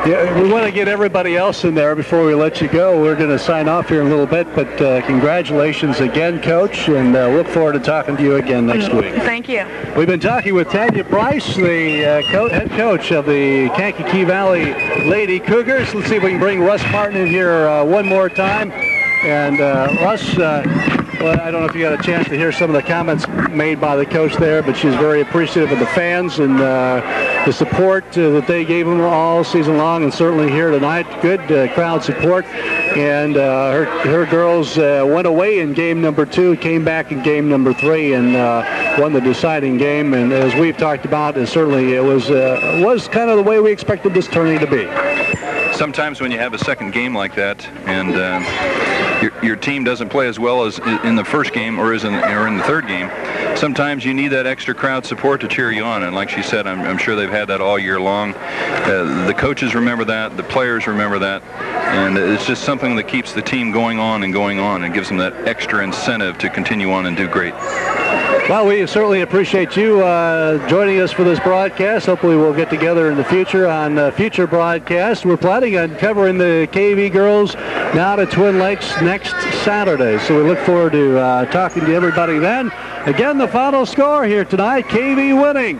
Speaker 2: Yeah, we want to get everybody else in there before we let you go. We're going to sign off here in a little bit, but congratulations again, Coach, and look forward to talking to you again next week.
Speaker 6: Thank you.
Speaker 2: We've been talking with Tanya Bryce, the head coach of the Kankakee Valley Lady Cougars. Let's see if we can bring Russ Martin in here one more time. And Russ, well, I don't know if you got a chance to hear some of the comments made by the coach there, but she's very appreciative of the fans and the support that they gave them all season long, and certainly here tonight. Good crowd support. And her girls went away in game number 2, came back in game number 3, and won the deciding game. And as we've talked about, certainly it was kind of the way we expected this tourney to be.
Speaker 5: Sometimes when you have a second game like that, and your team doesn't play as well as in the first game or in the third game, sometimes you need that extra crowd support to cheer you on. And like she said, I'm sure they've had that all year long. The coaches remember that, the players remember that, and it's just something that keeps the team going on and gives them that extra incentive to continue on and do great.
Speaker 2: Well, we certainly appreciate you joining us for this broadcast. Hopefully we'll get together in the future on future broadcasts. We're planning on covering the KV girls down at Twin Lakes next Saturday, so we look forward to talking to everybody then. Again, the final score here tonight, KV winning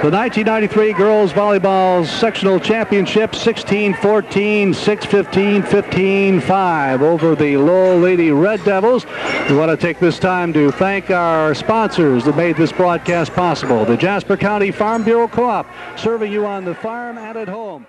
Speaker 2: the 1993 Girls Volleyball Sectional Championship, 16-14, 6-15, 15-5 over the Lowell Lady Red Devils. We want to take this time to thank our sponsors that made this broadcast possible. The Jasper County Farm Bureau Co-op, serving you on the farm and at home.